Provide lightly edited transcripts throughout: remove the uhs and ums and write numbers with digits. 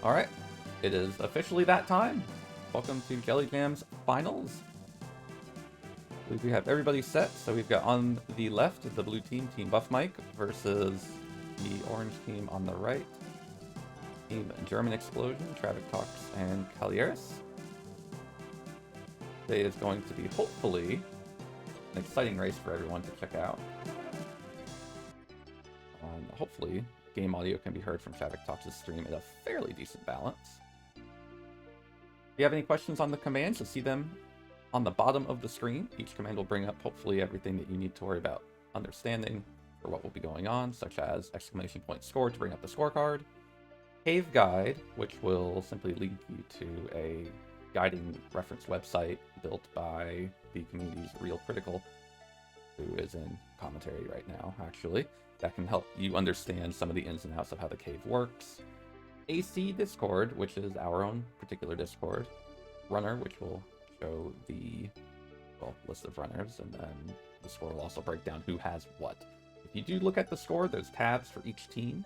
Alright, it is officially that time. Welcome to Jelly Jam's Finals. I believe we have everybody set, so we've got on the left the blue team, Team Buff Mike, versus the orange team on the right, Team German Explosion, Traffic Talks, and Calieris. Today is going to be, hopefully, an exciting race for everyone to check out. Hopefully, game audio can be heard from Traffic Talks' stream at a fairly decent balance. If you have any questions on the commands, you'll see them on the bottom of the screen. Each command will bring up hopefully everything that you need to worry about understanding for what will be going on, such as exclamation point score to bring up the scorecard, cave guide, which will simply lead you to a guiding reference website built by the community's Real Critical, who is in commentary right now, actually. That can help you understand some of the ins and outs of how the cave works. AC Discord, which is our own particular Discord. Runner, which will show the list of runners, and then the score will also break down who has what. If you do look at the score, there's tabs for each team.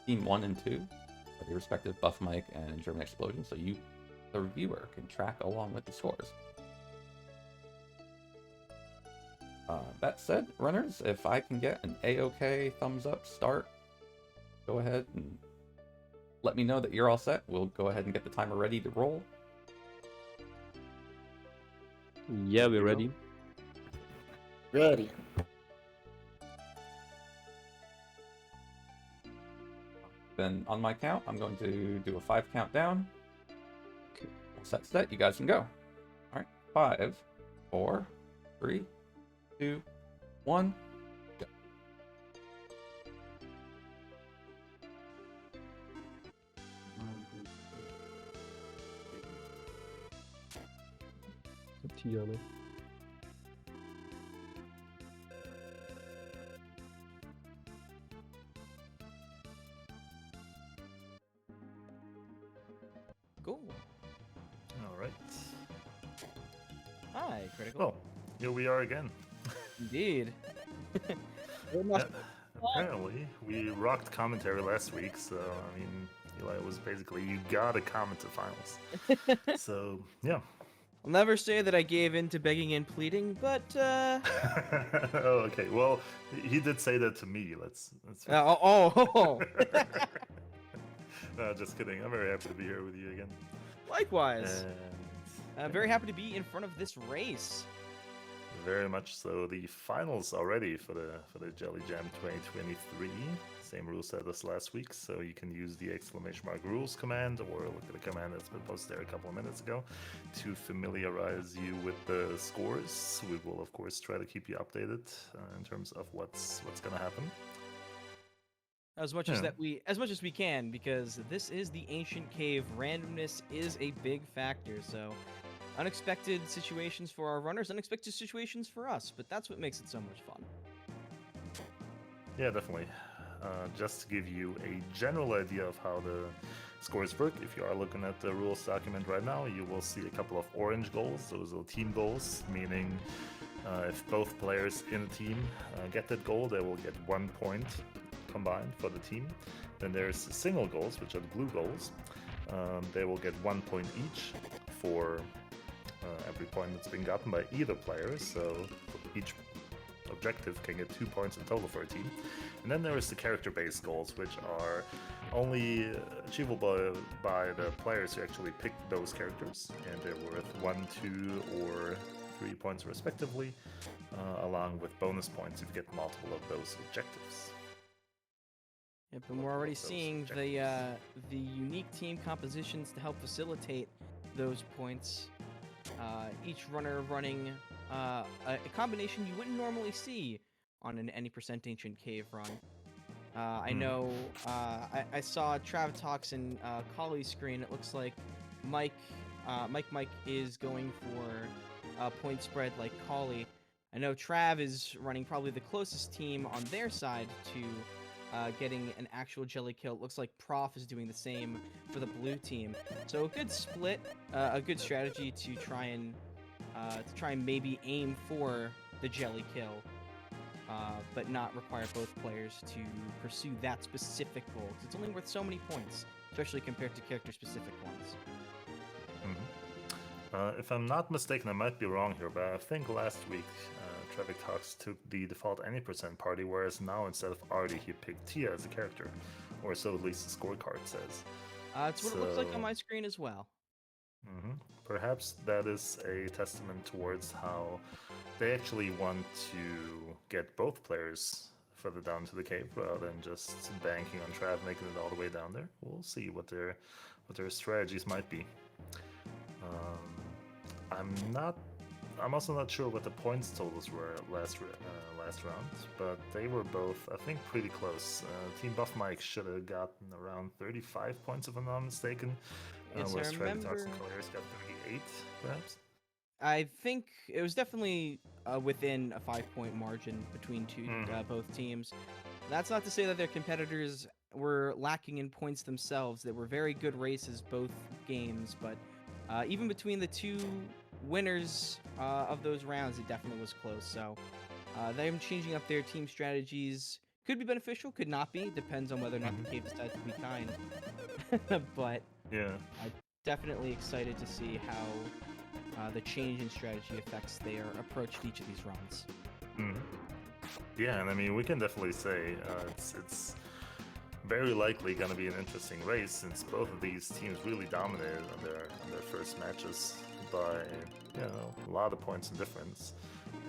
Team 1 and 2 are the respective Buff Mike and German Explosion, so you, the viewer, can track along with the scores. That said, runners, if I can get an A-OK thumbs up start, go ahead and let me know that you're all set. We'll go ahead and get the timer ready to roll. Yeah, we're ready. Ready. Then on my count, I'm going to do a 5 countdown. Okay. Set, you guys can go. All right, 5, 4, 3, 2, 1, go. Tiana. Cool. All right. Hi, Critical. Well, here we are again. Indeed. Yeah, apparently, we rocked commentary last week, so I mean, Eli was basically you gotta comment the finals. So yeah. I'll never say that I gave in to begging and pleading, but Oh, okay. Well, he did say that to me. Let's. Just kidding. I'm very happy to be here with you again. Likewise. And I'm very happy to be in front of this race. very much so. The finals already for the Jelly Jam 2023. Same rule set as last week, so you can use the !rules command or look at the command that's been posted there a couple of minutes ago to familiarize you with the scores. We will of course try to keep you updated in terms of what's going to happen. As much as we can, because this is the ancient cave. Randomness is a big factor, so unexpected situations for our runners, unexpected situations for us, but that's what makes it so much fun. Yeah, definitely. Just to give you a general idea of how the scores work, if you are looking at the rules document right now, you will see a couple of orange goals. Those are team goals, meaning if both players in a team get that goal, they will get 1 point combined for the team. Then there's single goals, which are the blue goals. They will get 1 point each for every point that's been gotten by either player, so each objective can get 2 points in total for a team. And then there is the character-based goals, which are only achievable by the players who actually picked those characters, and they're worth 1, 2, or 3 points respectively, along with bonus points if you get multiple of those objectives. Yep, and we're already seeing the unique team compositions to help facilitate those points. Each runner running a combination you wouldn't normally see on an any % ancient cave run. I know I saw Trav Talks and Collie's screen. It looks like Mike is going for a point spread like Collie. I know Trav is running probably the closest team on their side to getting an actual jelly kill. It looks like Prof is doing the same for the blue team. So a good split, a good strategy to try and maybe aim for the jelly kill. but not require both players to pursue that specific goal. 'Cause it's only worth so many points, especially compared to character-specific ones. If I'm not mistaken, I might be wrong here, but I think last week Trevik Talks took the default any percent party, whereas now instead of Artie, he picked Tia as a character, or so at least the scorecard says. That's what it looks like on my screen as well. Perhaps that is a testament towards how they actually want to get both players further down to the cave rather than just banking on Trav making it all the way down there. We'll see what their strategies might be. I'm also not sure what the points totals were last round, but they were both, I think, pretty close. Team Buff Mike should have gotten around 35 points if I'm not mistaken. Yes, whereas I Trevik remember. Talks and Colliers got 38, perhaps. I think it was definitely within a 5-point margin between both teams. That's not to say that their competitors were lacking in points themselves. They were very good races both games, but even between the two winners of those rounds, it definitely was close. So them changing up their team strategies could be beneficial, could not be. Depends on whether or not the cave decides to be kind. But Yeah. I'm definitely excited to see how the change in strategy affects their approach to each of these runs. Yeah, and I mean, we can definitely say it's very likely going to be an interesting race since both of these teams really dominated on their first matches by a lot of points in difference.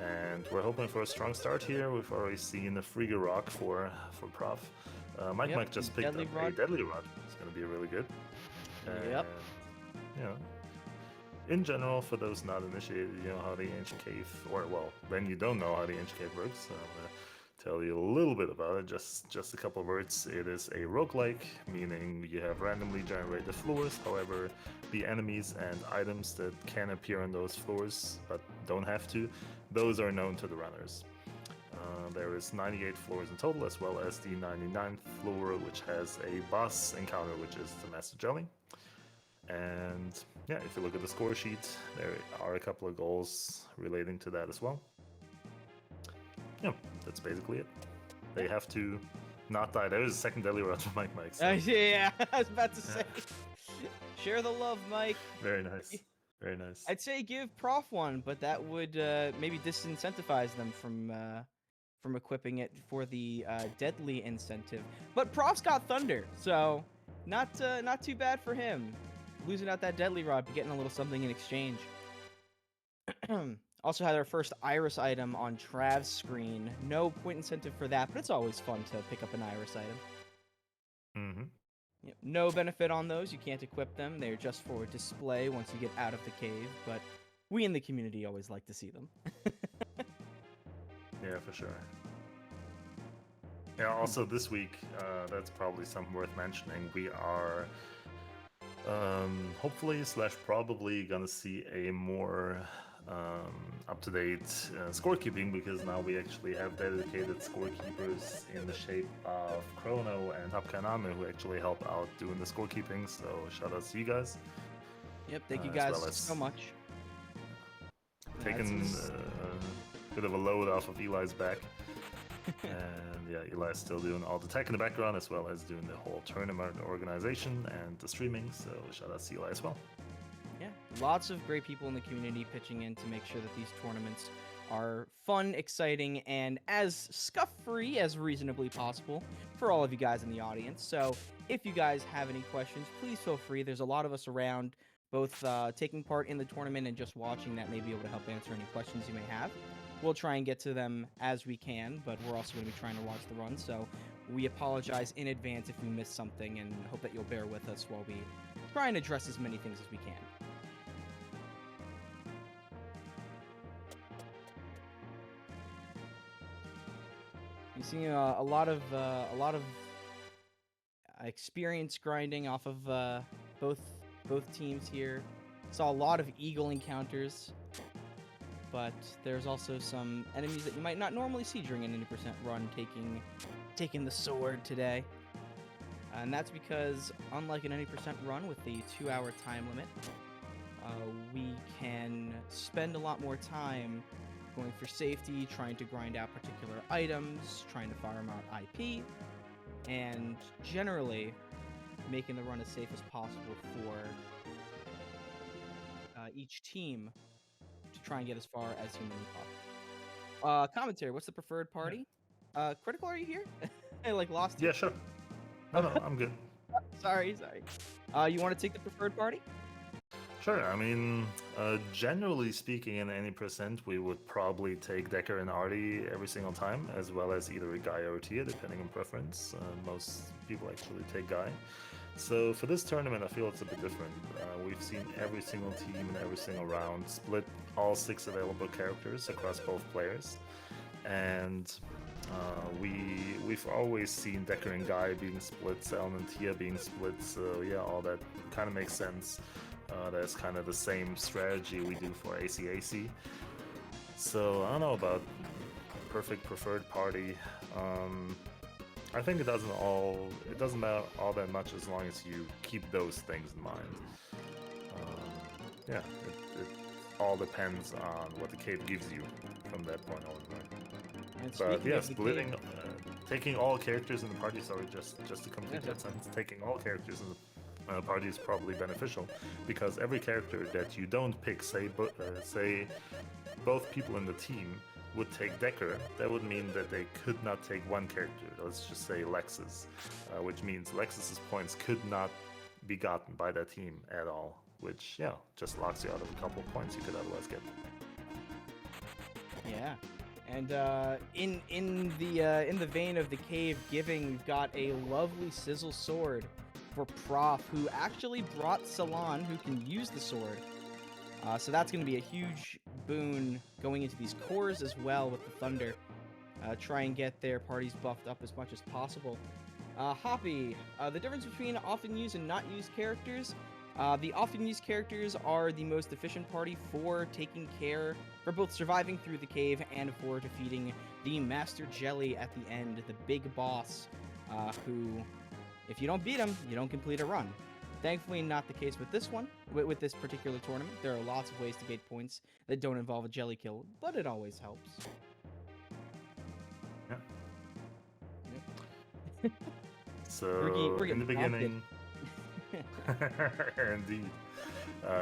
And we're hoping for a strong start here. We've already seen a Frigga Rock for Prof. Mike just picked Deadly up Rod. a Deadly Rod. It's going to be really good. Yep. And, in general, for those not initiated, you know how the ancient cave, or well, when you don't know how the ancient cave works, I'm gonna tell you a little bit about it. Just a couple of words. It is a roguelike, meaning you have randomly generated floors. However, the enemies and items that can appear on those floors, but don't have to, those are known to the runners. There is 98 floors in total, as well as the 99th floor, which has a boss encounter, which is the Master Jelly. And yeah, if you look at the score sheet, there are a couple of goals relating to that as well. Yeah, that's basically it. They have to not die. There is a second Deadly Rod from Mike. So. Yeah, I was about to say. Share the love, Mike. Very nice. Very nice. I'd say give Prof one, but that would maybe disincentivize them from equipping it for the deadly incentive. But Prof's got Thunder, so not too bad for him. Losing out that Deadly Rod, but getting a little something in exchange. Also had our first Iris item on Trav's screen. No point incentive for that, but it's always fun to pick up an Iris item. No benefit on those. You can't equip them. They're just for display once you get out of the cave, but we in the community always like to see them. Yeah, for sure. Yeah, also this week, that's probably something worth mentioning. We are hopefully / probably gonna see a more up-to-date scorekeeping, because now we actually have dedicated scorekeepers in the shape of Chrono and Hapkaname, who actually help out doing the scorekeeping, so shout out to you guys. Yep, thank you guys well as so much. Taking a bit of a load off of Eli's back. And yeah, Eli's still doing all the tech in the background, as well as doing the whole tournament organization and the streaming, so shout out to Eli as well. Yeah, lots of great people in the community pitching in to make sure that these tournaments are fun, exciting, and as scuff-free as reasonably possible for all of you guys in the audience. So if you guys have any questions, please feel free. There's a lot of us around, both taking part in the tournament and just watching, that may be able to help answer any questions you may have. We'll try and get to them as we can, but we're also going to be trying to watch the run, so we apologize in advance if we miss something, and hope that you'll bear with us while we try and address as many things as we can. You see a lot of experience grinding off of both teams here. Saw a lot of eagle encounters, but there's also some enemies that you might not normally see during an 80% run taking the sword today. And that's because, unlike an 80% run with the 2-hour time limit, we can spend a lot more time going for safety, trying to grind out particular items, trying to farm out IP, and generally making the run as safe as possible for each team to try and get as far as humanly possible. Commentary, what's the preferred party? Critical, are you here? I lost you. Yeah, sure. No, I'm good. Sorry. You want to take the preferred party? Sure. I mean, generally speaking, in any percent, we would probably take Decker and Artie every single time, as well as either a Guy or a Tia, depending on preference. Most people actually take Guy. So for this tournament, I feel it's a bit different. We've seen every single team in every single round split all 6 available characters across both players, and we've always seen Decker and Guy being split, Seln and Tia being split. So yeah, all that kind of makes sense. That's kind of the same strategy we do for ACAC. So I don't know about perfect preferred party. I think it doesn't matter all that much as long as you keep those things in mind. Yeah, it all depends on what the cave gives you from that point on. And But speaking yeah, of the splitting, game- taking all characters in the party. Sorry, just to complete that sentence, taking all characters in the party is probably beneficial, because every character that you don't pick, say both people in the team would take Decker, that would mean that they could not take one character. Let's just say Lexus, which means Lexus's points could not be gotten by that team at all, which, yeah, just locks you out of a couple of points you could otherwise get. Yeah, and in the vein of the cave giving, we've got a lovely sizzle sword for Prof, who actually brought Salon, who can use the sword. So that's going to be a huge boon going into these cores as well with the Thunder. Try and get their parties buffed up as much as possible. Hoppy, the difference between often used and not used characters. The often used characters are the most efficient party for taking care, for both surviving through the cave and for defeating the Master Jelly at the end, the big boss, who, if you don't beat him, you don't complete a run. Thankfully, not the case with this one, with this particular tournament. There are lots of ways to get points that don't involve a jelly kill, but it always helps. Yeah. Yep. So We're in the getting beginning, indeed,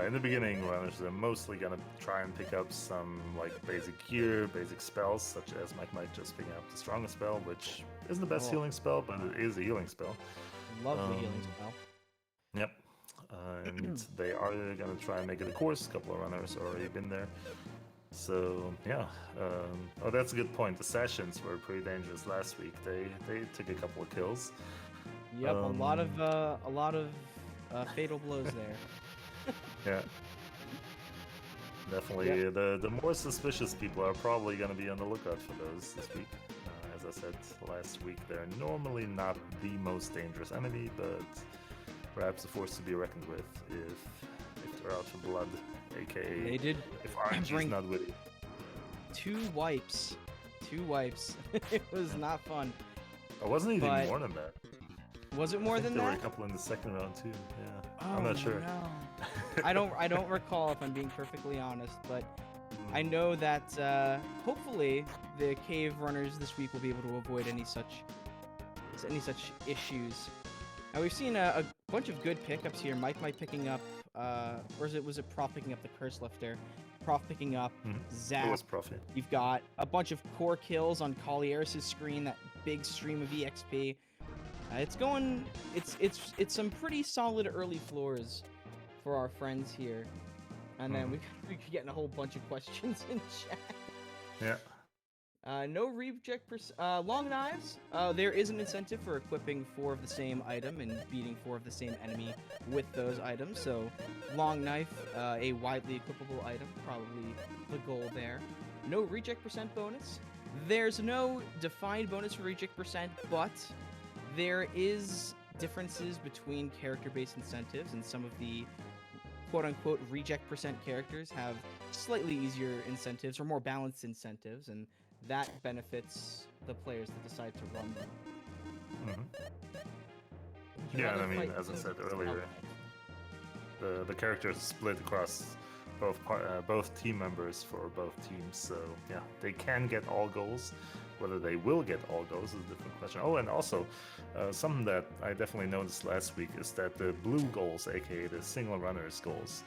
in the beginning, runners are mostly gonna try and pick up some basic gear, basic spells, such as Mike might just picking up the strongest spell, which isn't the best healing spell, but it is a healing spell. Lovely healing spell. Yep. And they are going to try and make it a course. A couple of runners already been there. So, yeah. Oh, that's a good point. The Sessions were pretty dangerous last week. They took a couple of kills. Yep, a lot of fatal blows there. Yeah. Definitely. Yep. The more suspicious people are probably going to be on the lookout for those this week. As I said last week, they're normally not the most dangerous enemy, but perhaps a force to be reckoned with if they're out for blood, aka They did if RNG is not with you. 2 wipes. It was not fun. It wasn't even But- more than that. Was it more I think than there that? were a couple in the second round too. Yeah, Oh, I'm not sure. No. I don't recall, if I'm being perfectly honest, but I know that hopefully the cave runners this week will be able to avoid any such issues. Now we've seen a bunch of good pickups here. Mike picking up, or was it Prof picking up the Curse Lifter? Prof picking up It Zap. was Profit. You've got a bunch of core kills on Collieris' screen, that big stream of EXP. It's some pretty solid early floors for our friends here. And then we could get in a whole bunch of questions in chat. Yeah. No reject long knives. There is an incentive for equipping 4 of the same item and beating 4 of the same enemy with those items. So long knife, a widely equipable item, probably the goal there. No reject percent bonus. There's no defined bonus for reject percent, but there is differences between character-based incentives, and some of the quote-unquote reject percent characters have slightly easier incentives or more balanced incentives, and that benefits the players that decide to run them. Would you Yeah, rather I mean, fight as I said Cinder or earlier, Ammonite? the characters split across both team members for both teams. So yeah, they can get all goals. Whether they will get all goals is a different question. Oh, and also something that I definitely noticed last week is that the blue goals, aka the single runners goals,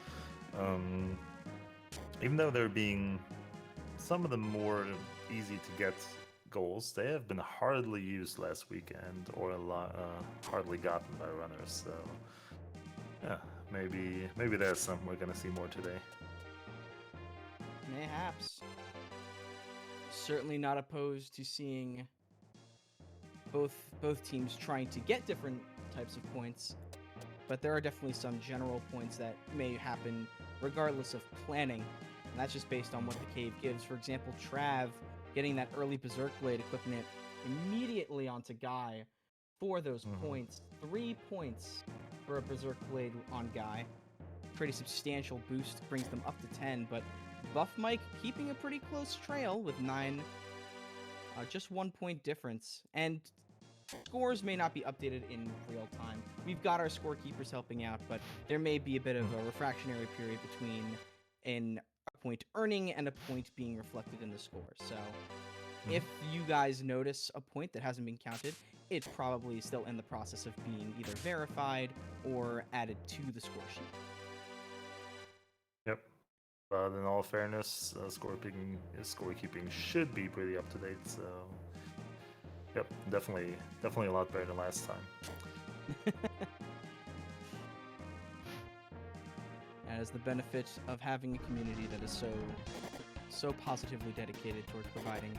even though they're being some of the more easy to get goals, they have been hardly used last weekend or hardly gotten by runners. So yeah, maybe there's something we're gonna see more today. Mayhaps. Certainly not opposed to seeing both teams trying to get different types of points, but there are definitely some general points that may happen regardless of planning, and that's just based on what the cave gives. For example, Trav getting that early Berserk Blade equipment immediately onto Guy for those points. 3 points for a Berserk Blade on Guy. Pretty substantial boost, brings them up to 10, but Buff Mike keeping a pretty close trail with 9, just 1 point difference. And scores may not be updated in real time. We've got our scorekeepers helping out, but there may be a bit of a refractionary period between a point earning and a point being reflected in the score. So if you guys notice a point that hasn't been counted, it's probably still in the process of being either verified or added to the score sheet. Yep. But in all fairness, scorekeeping should be pretty up to date. So, yep, definitely a lot better than last time. That is the benefit of having a community that is so positively dedicated towards providing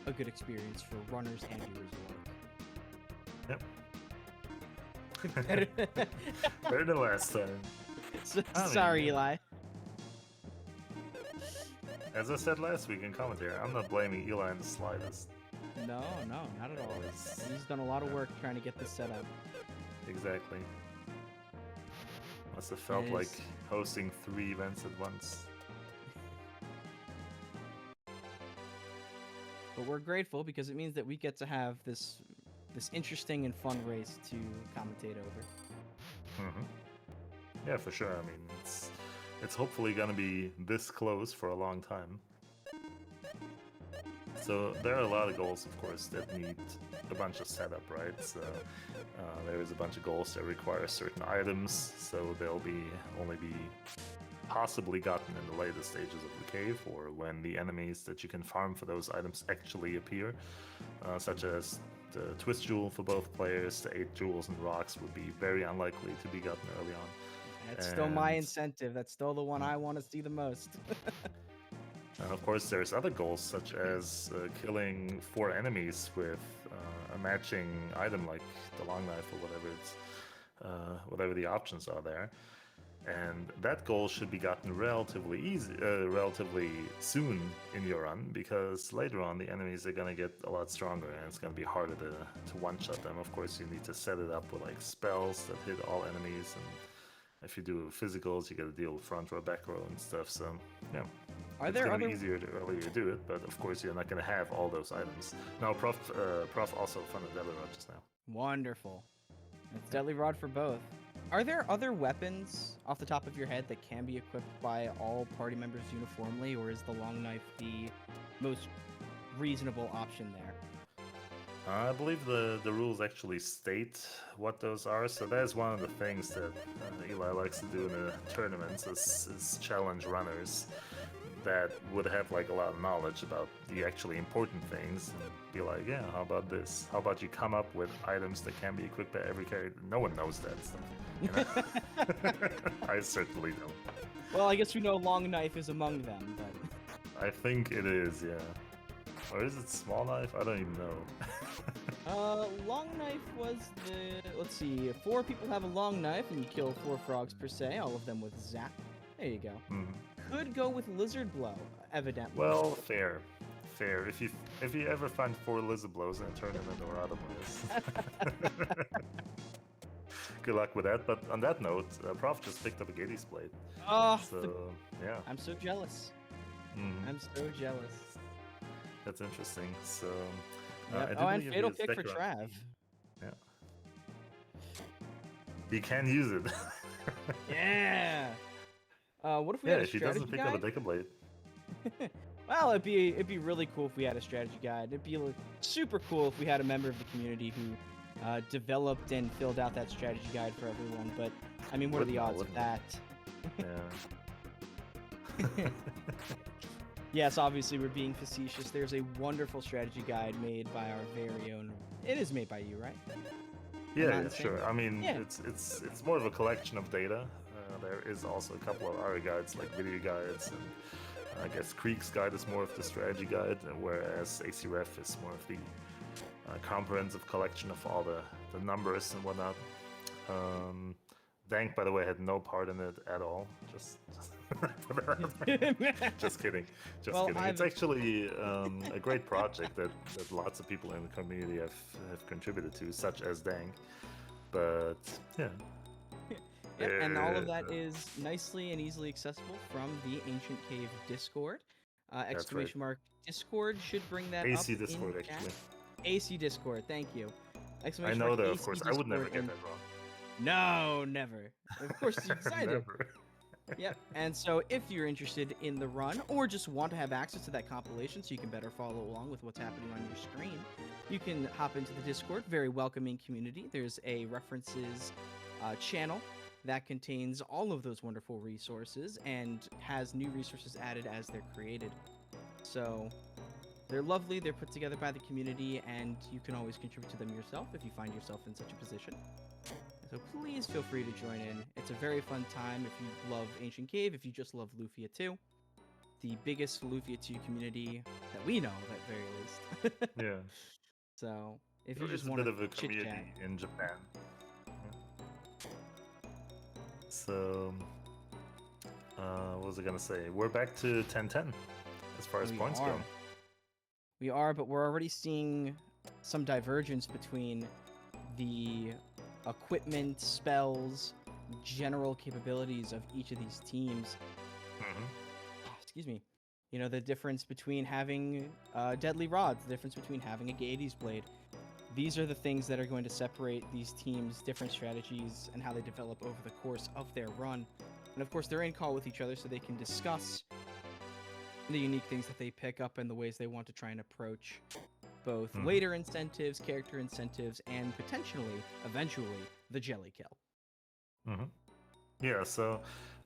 a good experience for runners and viewers alike. Yep. Better than last time. Sorry, Eli. As I said last week in commentary, I'm not blaming Eli in the slightest. No, not at all. He's done a lot of work trying to get this set up. Exactly. Must have felt like hosting 3 events at once. But we're grateful because it means that we get to have this interesting and fun race to commentate over. Yeah, for sure. I mean, it's hopefully gonna be this close for a long time. So there are a lot of goals, of course, that need a bunch of setup, right? So there is a bunch of goals that require certain items, so they'll only be possibly gotten in the later stages of the cave, or when the enemies that you can farm for those items actually appear, such as the Twist Jewel for both players. The 8 jewels and rocks would be very unlikely to be gotten early on. That's still my incentive. That's still the one I want to see the most. And of course, there's other goals, such as killing 4 enemies with a matching item like the long knife or whatever the options are there. And that goal should be gotten relatively soon in your run, because later on the enemies are gonna get a lot stronger and it's gonna be harder to one-shot them. Of course, you need to set it up with like spells that hit all enemies, and if you do physicals, you gotta deal with front row, back row, and stuff. So yeah. It's gonna be easier to earlier do it, but of course you're not gonna have all those items. Now, Prof also funded Deadly Rod just now. Wonderful. It's Deadly Rod for both. Are there other weapons off the top of your head that can be equipped by all party members uniformly, or is the long knife the most reasonable option there? I believe the rules actually state what those are, so that's one of the things that Eli likes to do in the tournaments is challenge runners that would have like a lot of knowledge about the actually important things and be like, yeah, how about this? How about you come up with items that can be equipped by every character? No one knows that stuff. You know? I certainly don't. Well, I guess we know long knife is among them, but I think it is, yeah. Or is it small knife? I don't even know. Long knife was the... Let's see, 4 people have a long knife and you kill 4 frogs per se, all of them with zap. There you go. Could go with lizard blow, evidently. Well, fair. If you ever find 4 lizard blows in a tournament or otherwise. Good luck with that. But on that note, Prof just picked up a Gettys blade. Oh, so yeah. I'm so jealous. I'm so jealous. That's interesting. So. Yep. And fatal pick for Trav. Yeah. He can use it. Yeah. What if we Yeah, had a if he strategy doesn't pick up a guide? Deca Blade. Well, it'd be really cool if we had a strategy guide. It'd be like, super cool if we had a member of the community who developed and filled out that strategy guide for everyone. But I mean, what are the odds of that? Yeah. Yes, obviously we're being facetious. There's a wonderful strategy guide made by our very own. It is made by you, right? Yeah, not sure. saying- I mean, Yeah. it's more of a collection of data. There is also a couple of other guides, like video guides, and I guess Creek's guide is more of the strategy guide, whereas ACREF is more of the comprehensive collection of all the numbers and whatnot. Dank, by the way, had no part in it at all. Just just kidding. Just Well, kidding. It's I've- actually a great project that lots of people in the community have contributed to, such as Dank. But yeah. Yep, and all of that is nicely and easily accessible from the Ancient Cave Discord. Exclamation mark Discord should bring that AC up Discord, in chat. actually. AC Discord, thank you. I Exclamation know mark that, of AC course. I would never Discord get in- that wrong. No, never. Of course you decided. Never. Yep. And so if you're interested in the run or just want to have access to that compilation so you can better follow along with what's happening on your screen, you can hop into the Discord. Very welcoming community. There's a references channel that contains all of those wonderful resources and has new resources added as they're created. So they're lovely, they're put together by the community, and you can always contribute to them yourself if you find yourself in such a position. So please feel free to join in. It's a very fun time if you love Ancient Cave, if you just love Lufia 2. The biggest Lufia 2 community that we know of at very least. Yeah. So if you There just is a want bit of a to chit community chat. in Japan. Yeah. So, what was I gonna say? We're back to 10-10 as far as We points are. go. We are, but we're already seeing some divergence between the equipment, spells, general capabilities of each of these teams. Hmm. Excuse me. You know, the difference between having deadly rods, the difference between having a Gettys blade. These are the things that are going to separate these teams' different strategies and how they develop over the course of their run. And of course, they're in call with each other so they can discuss the unique things that they pick up and the ways they want to try and approach both later incentives, character incentives, and potentially, eventually, the jelly kill. Hmm. Yeah, so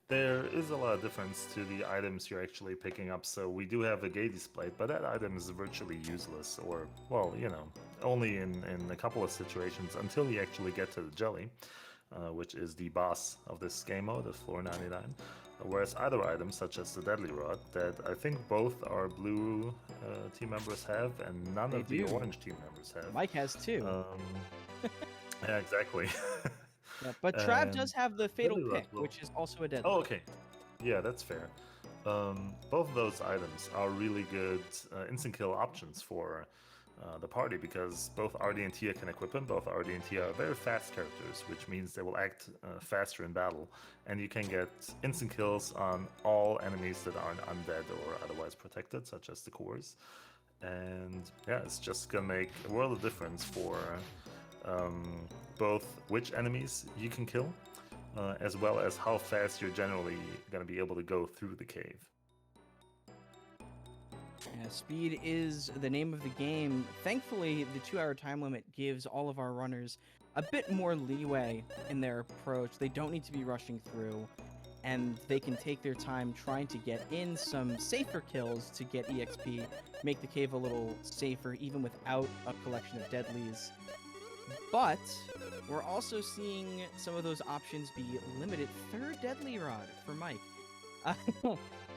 there is a lot of difference to the items you're actually picking up. So we do have a Gettys blade, but that item is virtually useless, or, well, you know, only in a couple of situations until you actually get to the jelly, which is the boss of this game mode, the floor 99. Whereas other items, such as the Deadly Rod, that I think both our blue team members have, and none They of the do. orange team members have. Mike has two. Yeah, exactly. Yeah, but Trav does and have the fatal Deadly Rod pick, will- which is also a deadly. Oh, okay. Yeah, that's fair. Both of those items are really good instant kill options for the party, because both RD and Tia can equip them. Both RD and Tia are very fast characters, which means they will act faster in battle, and you can get instant kills on all enemies that aren't undead or otherwise protected, such as the cores. And yeah, it's just gonna make a world of difference for both which enemies you can kill, as well as how fast you're generally going to be able to go through the cave. Yeah, speed is the name of the game. Thankfully, the 2-hour time limit gives all of our runners a bit more leeway in their approach. They don't need to be rushing through, and they can take their time trying to get in some safer kills to get EXP, make the cave a little safer, even without a collection of deadlies. But we're also seeing some of those options be limited. Third Deadly Rod for Mike.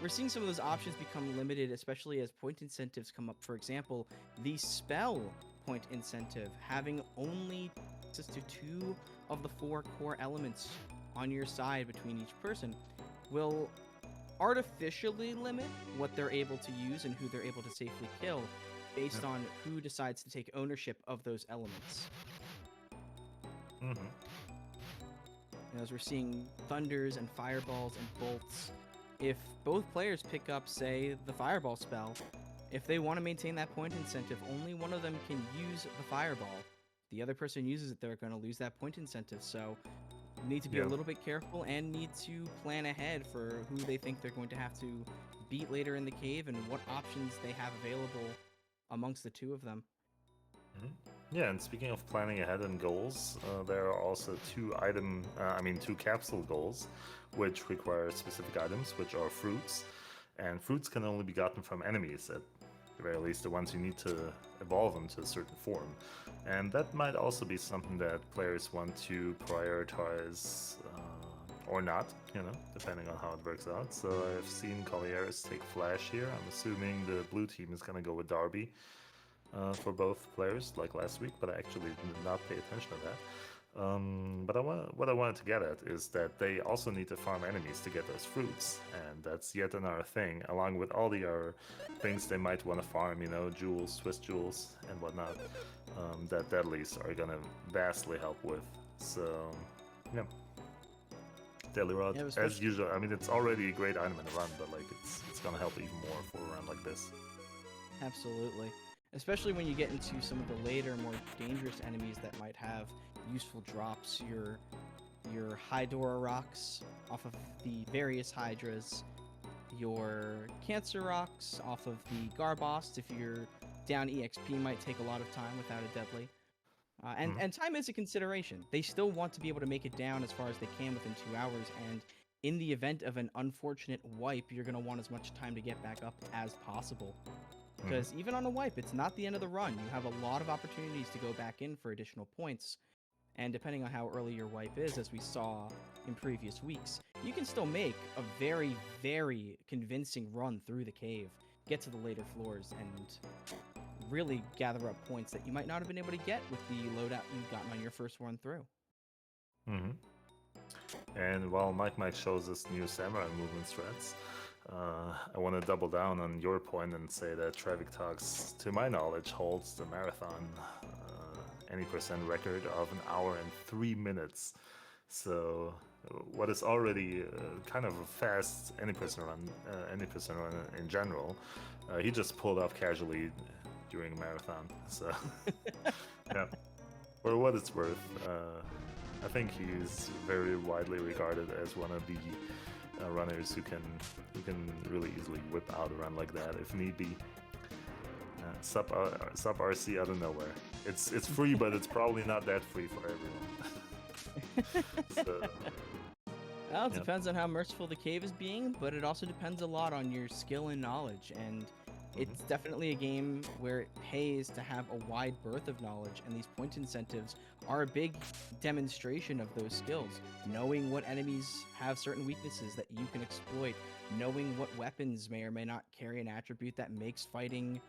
We're seeing some of those options become limited, especially as point incentives come up. For example, the spell point incentive, having only access to 2 of the 4 core elements on your side between each person, will artificially limit what they're able to use and who they're able to safely kill based on who decides to take ownership of those elements. Mm-hmm. And as we're seeing thunders and fireballs and bolts, if both players pick up, say, the fireball spell, if they want to maintain that point incentive, only one of them can use the fireball. The other person uses it, they're going to lose that point incentive. So need to be a Yeah. little bit careful and need to plan ahead for who they think they're going to have to beat later in the cave and what options they have available amongst the two of them. Yeah, and speaking of planning ahead and goals, there are also two capsule goals, which require specific items, which are fruits. And fruits can only be gotten from enemies, at the very least the ones you need to evolve them to a certain form. And that might also be something that players want to prioritize or not, depending on how it works out. So I've seen Colliers take Flash here. I'm assuming the blue team is going to go with Darby for both players, like last week, but I actually did not pay attention to that. But what I wanted to get at is that they also need to farm enemies to get those fruits, and that's yet another thing, along with all the other things they might want to farm, jewels, Swiss jewels, and whatnot, that deadlies are going to vastly help with. So, yeah. Deadly Rod, Yeah, as especially- usual, I mean, it's already a great item in the run, but it's going to help even more for a run like this. Absolutely. Especially when you get into some of the later, more dangerous enemies that might have useful drops. Your Hydora rocks off of the various Hydras, your Cancer rocks off of the Garbost. If you're down EXP, might take a lot of time without a deadly. And time is a consideration. They still want to be able to make it down as far as they can within 2 hours, and in the event of an unfortunate wipe, you're going to want as much time to get back up as possible. Because even on a wipe, it's not the end of the run. You have a lot of opportunities to go back in for additional points. And depending on how early your wipe is, as we saw in previous weeks, you can still make a very, very convincing run through the cave, get to the later floors, and really gather up points that you might not have been able to get with the loadout you've gotten on your first run through. And while Mike shows us new samurai movement threads, I want to double down on your point and say that Traffic Talks, to my knowledge, holds the marathon any percent record of 1 hour and 3 minutes. So what is already kind of a fast any person run in general, he just pulled off casually during a marathon. So yeah, for what it's worth, I think he's very widely regarded as one of the runners who can really easily whip out a run like that if need be. Sub RC out of nowhere. It's free, but it's probably not that free for everyone. So, Well, it Yeah. depends on how merciful the cave is being, but it also depends a lot on your skill and knowledge. And it's definitely a game where it pays to have a wide berth of knowledge, and these point incentives are a big demonstration of those skills. Knowing what enemies have certain weaknesses that you can exploit, knowing what weapons may or may not carry an attribute that makes fighting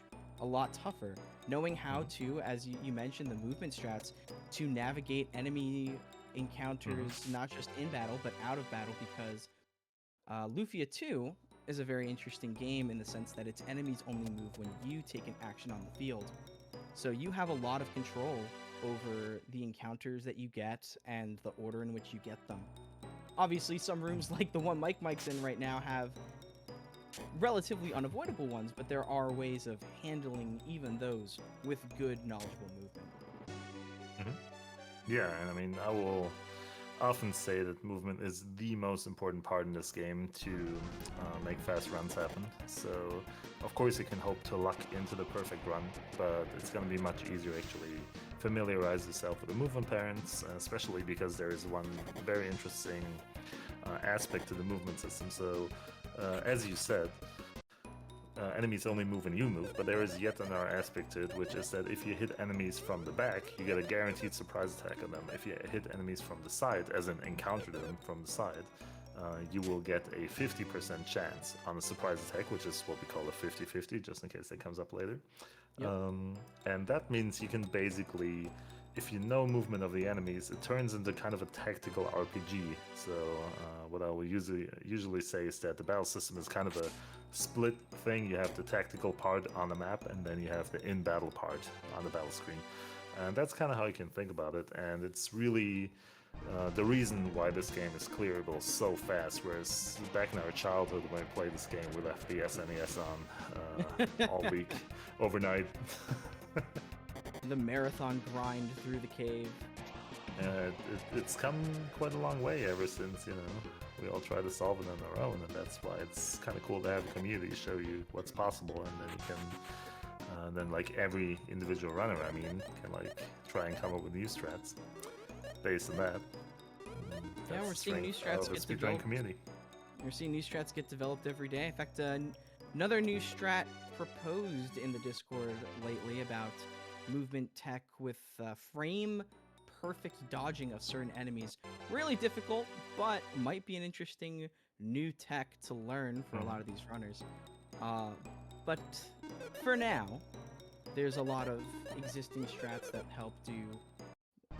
a lot tougher, knowing how to, as you mentioned, the movement strats, to navigate enemy encounters, not just in battle, but out of battle, because Lufia 2 is a very interesting game in the sense that its enemies only move when you take an action on the field. So you have a lot of control over the encounters that you get and the order in which you get them. Obviously, some rooms like the one Mike's in right now have relatively unavoidable ones, but there are ways of handling even those with good, knowledgeable movement. yeah, and I mean, I will often say that movement is the most important part in this game to make fast runs happen. So, of course, you can hope to luck into the perfect run, but it's going to be much easier actually familiarize yourself with the movement patterns, especially because there is one very interesting aspect to the movement system. So, as you said, enemies only move when you move, but there is yet another aspect to it, which is that if you hit enemies from the back, you get a guaranteed surprise attack on them. If you hit enemies from the side, as in encounter them from the side, you will get a 50% chance on a surprise attack, which is what we call a 50-50, just in case that comes up later. Yep. And that means you can basically, if you know movement of the enemies, it turns into kind of a tactical RPG. So what I will usually say is that the battle system is kind of a split thing. You have the tactical part on the map, and then you have the in-battle part on the battle screen. And that's kind of how you can think about it. And it's really the reason why this game is clearable so fast, whereas back in our childhood when we played this game, we left the SNES on all week, overnight. The marathon grind through the cave. It's come quite a long way ever since, you know, we all try to solve it on our own, and that's why it's kind of cool to have a community show you what's possible, and then you can, then like every individual runner, I mean, can like try and come up with new strats based on that. Yeah, we're seeing new strats get developed. Community. We're seeing new strats get developed every day. In fact, another new strat proposed in the Discord lately about movement tech with frame perfect dodging of certain enemies. Really difficult, but might be an interesting new tech to learn for a lot of these runners. But for now, there's a lot of existing strats that help do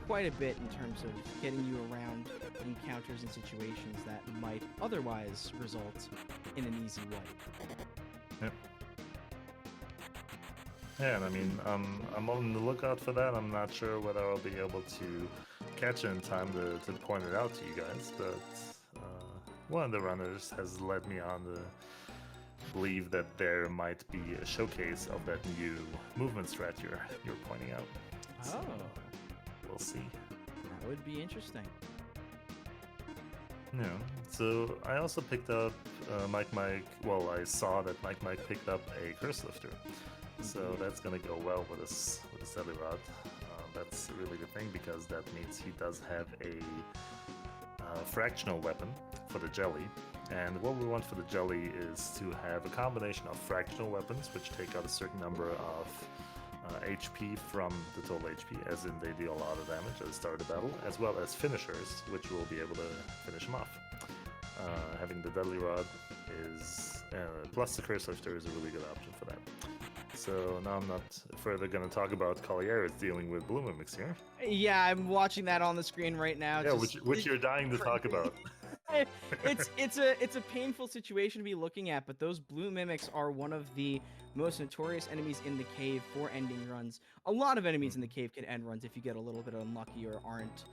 quite a bit in terms of getting you around encounters and situations that might otherwise result in an easy way. Yep. Yeah, and I mean, I'm on the lookout for that. I'm not sure whether I'll be able to catch it in time to point it out to you guys, but one of the runners has led me on to believe that there might be a showcase of that new movement strat you're pointing out. Oh. So, we'll see. That would be interesting. Yeah, so I also picked up well, I saw that Mike picked up a curse lifter. So that's gonna go well with this Deadly Rod. That's a really good thing because that means he does have a fractional weapon for the jelly. And what we want for the jelly is to have a combination of fractional weapons, which take out a certain number of HP from the total HP, as in they deal a lot of damage at the start of the battle, as well as finishers, which will be able to finish them off. Having the Deadly Rod is, plus the Curse Lifter is a really good option for that. So now I'm not further going to talk about Collieris dealing with Blue Mimics here. Yeah, I'm watching that on the screen right now. Yeah, which you're dying to talk about. It's a painful situation to be looking at, but those blue mimics are one of the most notorious enemies in the cave for ending runs. A lot of enemies in the cave can end runs if you get a little bit unlucky or aren't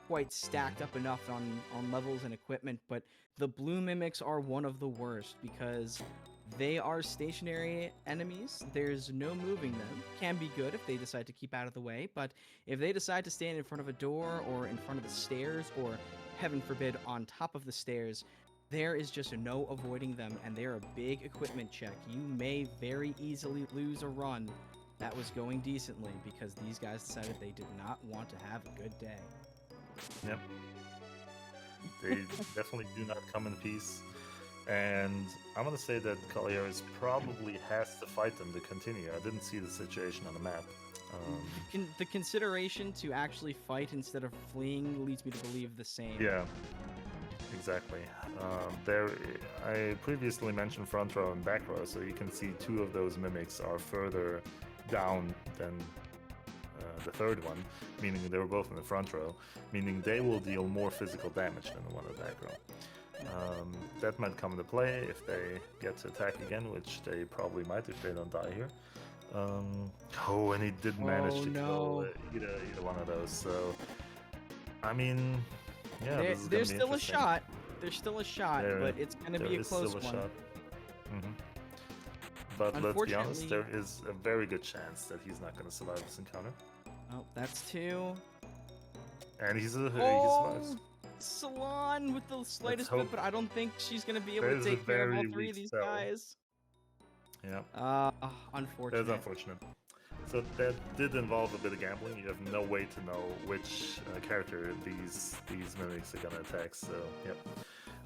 quite stacked up enough on levels and equipment, but the blue mimics are one of the worst because they are stationary enemies. There's no moving them. Can be good if they decide to keep out of the way, but if they decide to stand in front of a door or in front of the stairs or heaven forbid on top of the stairs, there is just no avoiding them, and they're a big equipment check. You may very easily lose a run that was going decently because these guys decided they did not want to have a good day. Yep. They definitely do not come in peace. And I'm going to say that Collieris probably has to fight them to continue. I didn't see the situation on the map. The consideration to actually fight instead of fleeing leads me to believe the same. Yeah, exactly. I previously mentioned front row and back row, so you can see two of those mimics are further down than the third one, meaning they were both in the front row, meaning they will deal more physical damage than the one in the back row. That might come into play if they get to attack again, which they probably might if they don't die here. And he did manage to kill either one of those. So, I mean, yeah, there's still a shot. There's still a shot, but it's going to be a close one. But let's be honest, there is a very good chance that he's not going to survive this encounter. Oh, that's two. And he survives. Salon with the slightest bit, but I don't think she's going to be able to take care of all three of these guys. Yeah. Unfortunate. That's unfortunate. So that did involve a bit of gambling. You have no way to know which character these mimics are going to attack. So, yep.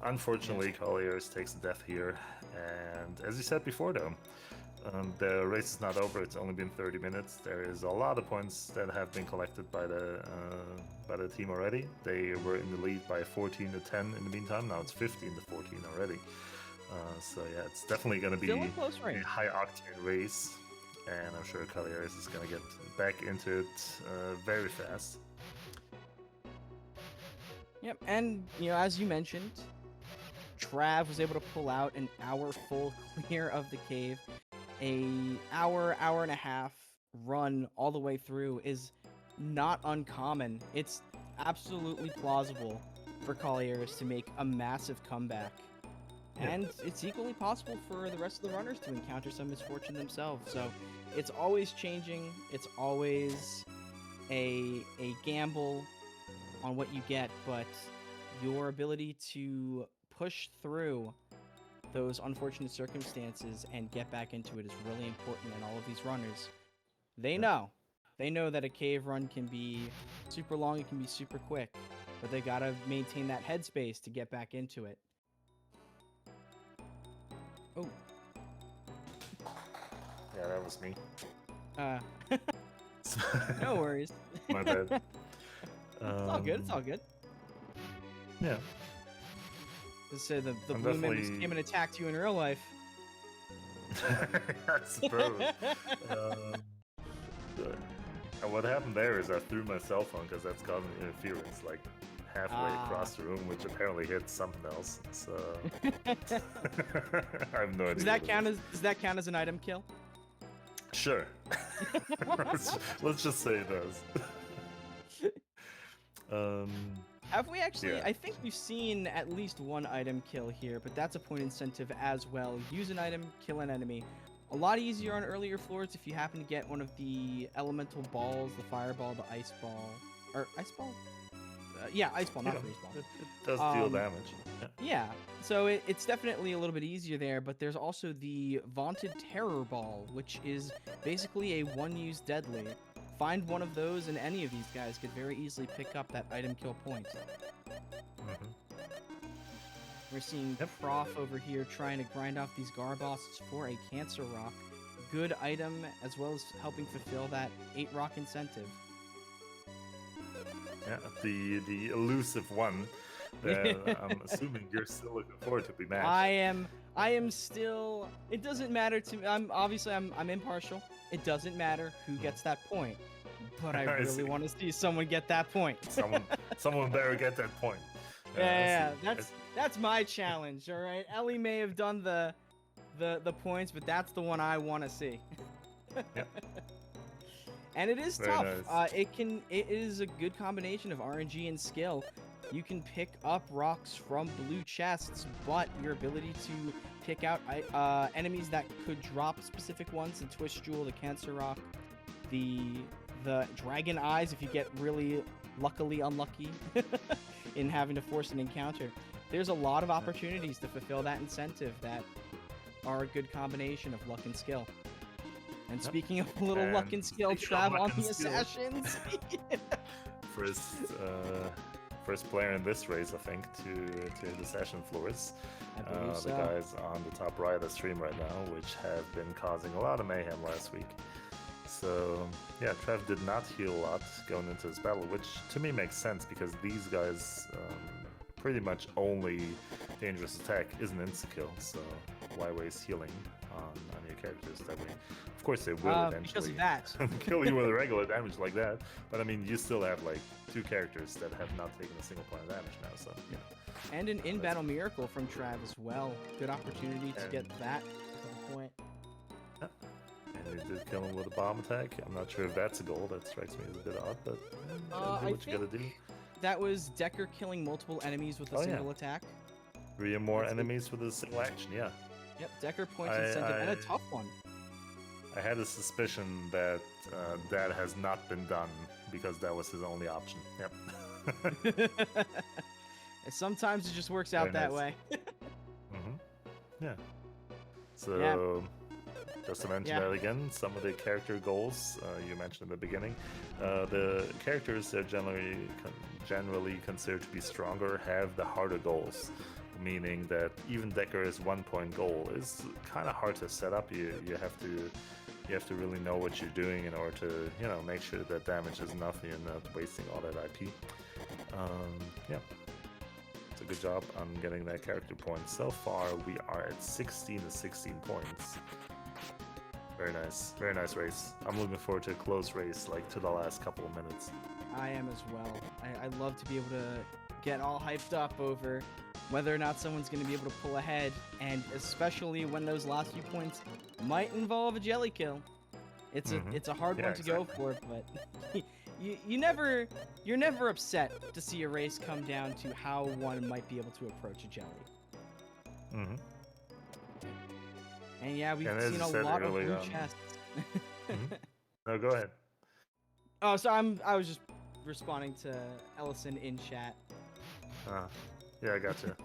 Unfortunately, Collieris takes the death here. And as you said before, though, the race is not over. It's only been 30 minutes. There is a lot of points that have been collected by the team already. They were in the lead by 14 to 10 in the meantime. Now it's 15 to 14 already. So yeah, it's definitely going to be a high octane race, and I'm sure Collieris is going to get back into it very fast. Yep, and as you mentioned, Trav was able to pull out an hour full clear of the cave. An hour and a half run all the way through is not uncommon. It's absolutely plausible for Collieris to make a massive comeback. Yeah. And it's equally possible for the rest of the runners to encounter some misfortune themselves. So it's always changing. It's always a gamble. on what you get, but your ability to push through those unfortunate circumstances and get back into it is really important. And all of these runners, they know that a cave run can be super long, it can be super quick, but they gotta maintain that headspace to get back into it. Oh. Yeah, that was me. No worries. My bad. It's all good. It's all good. Yeah. Let's say the I'm blue mimics definitely- came and attacked you in real life. I suppose. And what happened there is I threw my cell phone because that's causing interference, like halfway across the room, which apparently hit something else. So I have no idea. Does that count as an item kill? Sure. let's just say it does. Have we actually? Yeah. I think we've seen at least one item kill here, but that's a point incentive as well. Use an item, kill an enemy. A lot easier on earlier floors if you happen to get one of the elemental balls, the fireball, the ice ball, or ice ball. Yeah, ice ball, not Yeah, freeze ball. it does deal damage. Yeah. Yeah, so it's definitely a little bit easier there, but there's also the vaunted terror ball, which is basically a one-use deadly. Find one of those, and any of these guys could very easily pick up that item kill point. Mhm. We're seeing Prof over here trying to grind off these Gar bosses for a Cancer Rock. Good item, as well as helping fulfill that 8 rock incentive. Yeah, the elusive one that I'm assuming you're still looking forward to be matched. I am still. It doesn't matter to me. I'm impartial. It doesn't matter who gets that point, but I I really see. want to see someone get that point. Someone better get that point. Yeah, I see. that's my challenge. All right, Ellie may have done the points, but that's the one I want to see. Yep. And it is Very tough. nice. It is a good combination of RNG and skill. You can pick up rocks from blue chests, but your ability to pick out enemies that could drop specific ones, the Twist Jewel, the Cancer Rock, the Dragon Eyes, if you get really luckily unlucky in having to force an encounter. There's a lot of opportunities to fulfill that incentive that are a good combination of luck and skill. And speaking of a little luck And and skill, speaking of Trav luck on and the skill. Assassins. First player in this race, I think, to the session floors. I believe The so. guys on the top right of the stream right now, which have been causing a lot of mayhem last week. So yeah, Trev did not heal a lot going into this battle, which to me makes sense because these guys pretty much only dangerous attack is an insta-kill, so why waste healing on your characters that way? Of course they will Because eventually of that. kill you with regular damage like that, but I mean you still have like 2 characters that have not taken a single point of damage now, so yeah. And an in-battle miracle from Trav as well. Good opportunity to get that at the point. And they did kill him with a bomb attack. I'm not sure if that's a goal. That strikes me as a bit odd, but you gotta do I what you gotta do. That was Decker killing multiple enemies with a Oh, yeah. single attack. 3 or more That's good. enemies with a single action, yeah. Yep, Decker points incentive and a tough one. I had a suspicion that that has not been done because that was his only option. Yep. And sometimes it just works out Very that nice. way. Yeah. So, just to mention Yeah. that again, some of the character goals you mentioned in the beginning. The characters that are generally considered to be stronger have the harder goals, meaning that even Decker's 1-point goal is kind of hard to set up. You have to really know what you're doing in order to make sure that damage is enough and you're not wasting all that IP. Yeah. It's a good job on getting that character point. So far, we are at 16 to 16 points. Very nice race. I'm looking forward to a close race, like to the last couple of minutes. I am as well. I love to be able to get all hyped up over whether or not someone's going to be able to pull ahead, and especially when those last few points might involve a jelly kill. It's a hard Yeah, one to go exactly. for, but you're never upset to see a race come down to how one might be able to approach a jelly. Mm-hmm. And yeah, we've And as seen you a said lot of earlier blue on- chests. No, go ahead. Oh, so I was just responding to Ellison in chat. Yeah, I gotcha.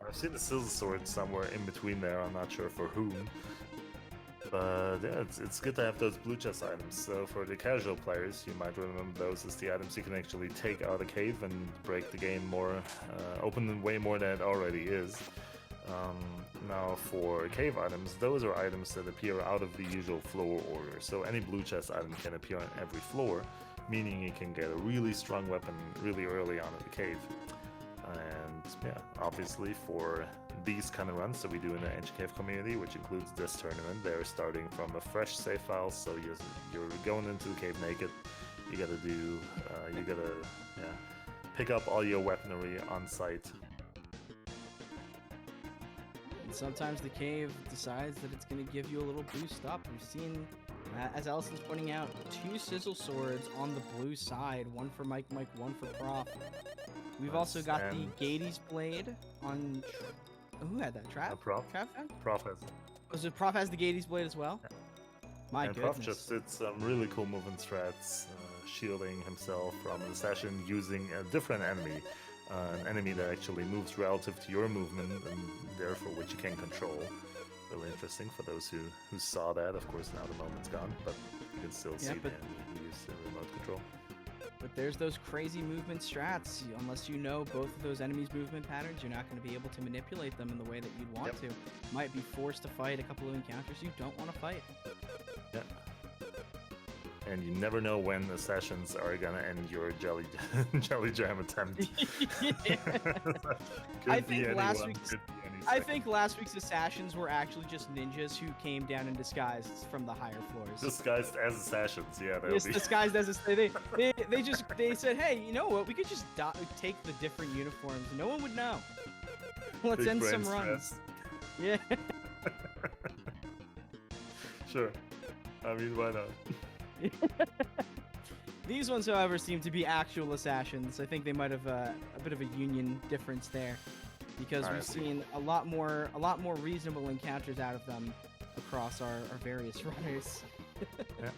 I've seen the Scissor Sword somewhere in between there. I'm not sure for whom. But yeah, it's good to have those blue chest items. So for the casual players, you might remember those as the items you can actually take out of the cave and break the game more, open way more than it already is. Now for cave items, those are items that appear out of the usual floor order. So any blue chest item can appear on every floor, meaning you can get a really strong weapon really early on in the cave. And yeah, obviously for these kind of runs that we do in the Ancient Cave community, which includes this tournament, they're starting from a fresh save file, so you're going into the cave naked. You gotta do, pick up all your weaponry on site. And sometimes the cave decides that it's going to give you a little boost up. We've seen, as Allison's pointing out, 2 sizzle swords on the blue side, one for Mike, one for Prof. We've also got the Gettys blade on. Who had that? Trav? Prof. Trav? Prof has. Oh, so Prof has the Gettys blade as well? Yeah. My and goodness. Prof just did some really cool movement strats, shielding himself from the session using a different enemy. An enemy that actually moves relative to your movement and therefore which you can control. Really interesting for those who saw that. Of course, now the moment's gone, but you can still see the enemy who used the remote control. But there's those crazy movement strats. Unless you know both of those enemies' movement patterns, you're not going to be able to manipulate them in the way that you'd want to. Might be forced to fight a couple of encounters you don't want to fight. Yeah. And you never know when the sessions are gonna end your jelly jam attempt. I think last week's assassins were actually just ninjas who came down in disguise from the higher floors. Disguised as assassins, yeah. Yes, disguised as they said, hey, you know what? We could just take the different uniforms. No one would know. Let's Big end some brain runs. stress. Yeah. Sure. I mean, why not? These ones, however, seem to be actual assassins. I think they might have a bit of a union difference there, because we've seen a lot more reasonable encounters out of them across our various runners. Yeah.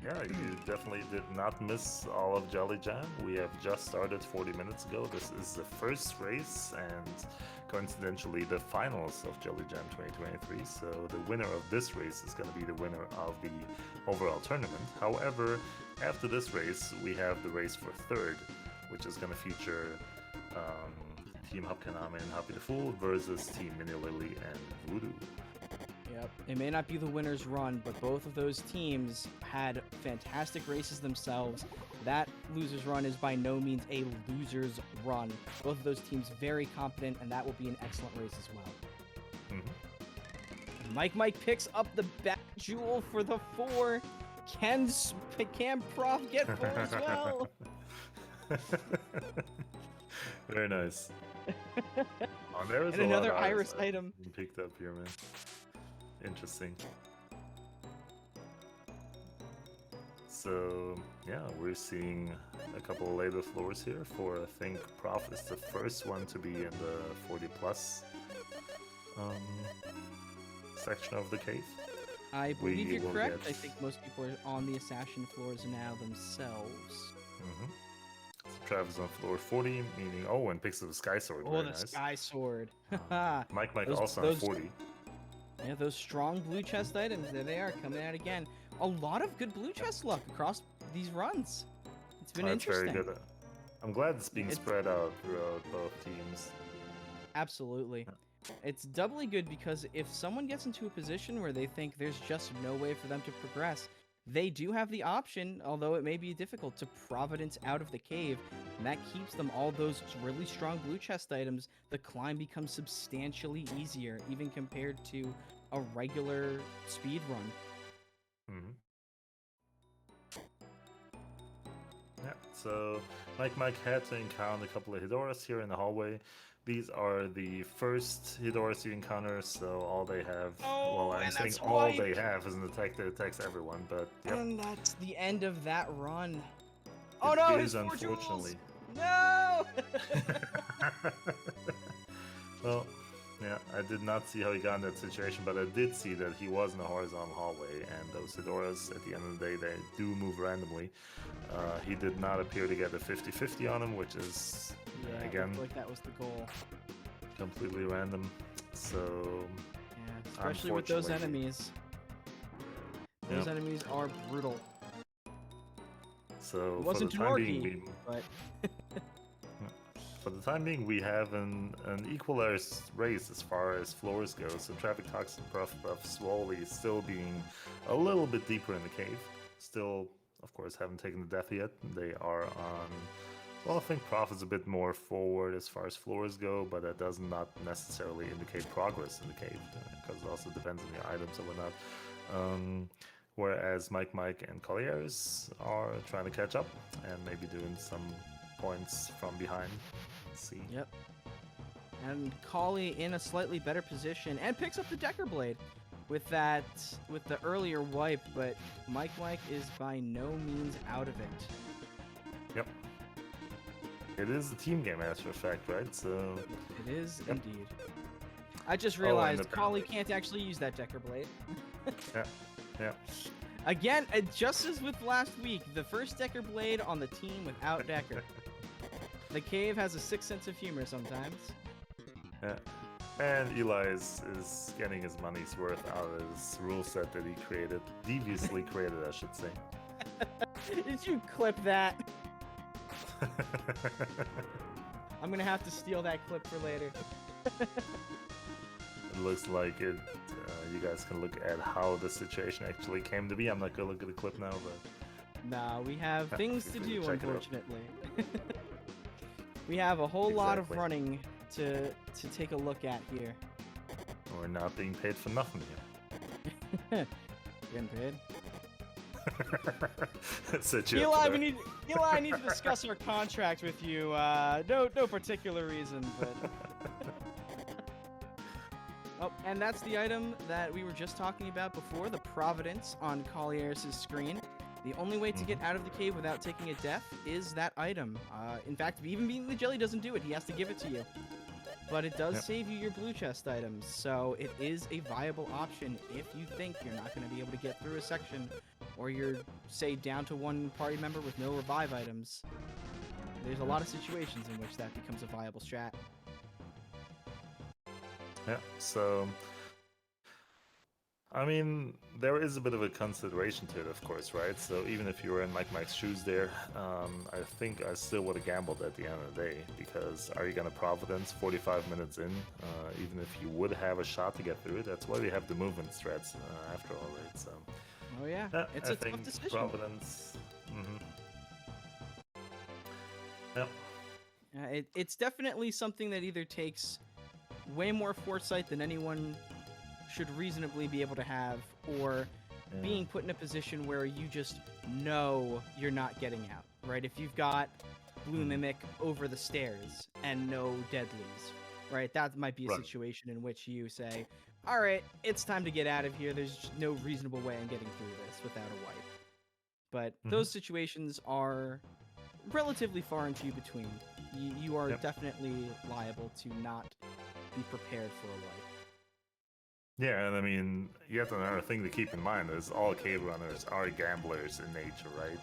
Yeah, you definitely did not miss all of Jelly Jam. We have just started 40 minutes ago. This is the first race and coincidentally the finals of Jelly Jam 2023. So the winner of this race is going to be the winner of the overall tournament. However, after this race, we have the race for third, which is going to feature Team Hopkaname and Happy the Fool versus Team Mini Lily and Voodoo. Yep. It may not be the winner's run, but both of those teams had fantastic races themselves. That loser's run is by no means a loser's run. Both of those teams very competent, and that will be an excellent race as well. Mm-hmm. Mike picks up the back jewel for the 4. Can Prof get 4 as well? Very nice. There is and another Iris item picked up here, man. Interesting. So yeah, we're seeing a couple of later floors here for, I think Prof is the first one to be in the 40 plus section of the cave. I believe you're correct. I think most people are on the assassin floors now themselves. Mm-hmm. So Travis on floor 40, meaning and picks up the Sky Sword. Oh, very the nice. Sky Sword. Mike also on 40. Yeah, those strong blue chest items, there they are, coming out again. A lot of good blue chest luck across these runs. It's been interesting. Very good. I'm glad it's being spread out throughout both teams. Absolutely. It's doubly good because if someone gets into a position where they think there's just no way for them to progress, they do have the option, although it may be difficult, to Providence out of the cave, and that keeps them all those really strong blue chest items. The climb becomes substantially easier, even compared to a regular speed run. Mm-hmm. Yeah, so Mike had to encounter a couple of Hidoras here in the hallway. These are the first Hidoras you encounter, so all they have, I'm saying all they have is an attack that attacks everyone, but yep. And that's the end of that run. Oh no, his unfortunately. No! Well, Yeah, I did not see how he got in that situation, but I did see that he was in a horizontal hallway, and those Fedoras, at the end of the day, they do move randomly. He did not appear to get a 50-50 on him, which is, Yeah, it again, looked like that was the goal. completely random. So, Yeah, especially with those unfortunately- enemies. Those Yep. enemies are brutal. so It wasn't for too the time being, orky, but for the time being, we have an equalized race as far as floors go. So Traffic Toxic Buff Swoley is still being a little bit deeper in the cave. Still, of course, haven't taken the death yet. They are on. Well, I think Prof is a bit more forward as far as floors go, but that does not necessarily indicate progress in the cave, because it also depends on your items and whatnot. Whereas Mike, and Collieres are trying to catch up and maybe doing some points from behind. Let's see. yep. And Collie in a slightly better position and picks up the Decker Blade with the earlier wipe, but Mike is by no means out of it. Yep. It is a team game, as a fact, right? So It is Yep. indeed. I just and realized apparently- Collie can't actually use that Decker Blade. yeah. Again, just as with last week, the first Decker Blade on the team without Decker. The cave has a sick sense of humor sometimes. Yeah. And Eli is getting his money's worth out of his rule set that he created, deviously created, I should say. Did you clip that? I'm gonna have to steal that clip for later. It looks like it. You guys can look at how the situation actually came to be. I'm not gonna look at the clip now, but Nah, we have Yeah, things feel to free to do, check it out. unfortunately. We have a whole lot of Exactly. running to take a look at here. we're not being paid for nothing Getting paid? here. Set you up Eli, for that. Eli, I need to discuss our contract with you. No particular reason, but. Oh, and that's the item that we were just talking about before, the Providence on Collieres' screen. The only way to get out of the cave without taking a death is that item. In fact, even being the jelly doesn't do it. He has to give it to you. But it does Yep. save you your blue chest items, so it is a viable option if you think you're not going to be able to get through a section, or you're, say, down to one party member with no revive items. There's a lot of situations in which that becomes a viable strat. Yeah, so I mean, there is a bit of a consideration to it, of course, right? So even if you were in Mike's shoes there, I think I still would have gambled at the end of the day, because are you going to Providence 45 minutes in, even if you would have a shot to get through it? That's why we have the movement strats after all, right? So Oh yeah, yeah, it's I a tough think decision. Providence. Yep. It's definitely something that either takes way more foresight than anyone should reasonably be able to have, or Yeah. being put in a position where you just know you're not getting out, right? If you've got Blue Mhm. Mimic over the stairs and no deadlies, right? That might be a Right. situation in which you say, all right, it's time to get out of here. There's just no reasonable way I'm getting through this without a wipe. But Mhm. those situations are relatively far and few between. You are Yep. definitely liable to not be prepared for a wipe. Yeah, and I mean, yet another thing to keep in mind is all cave runners are gamblers in nature, right?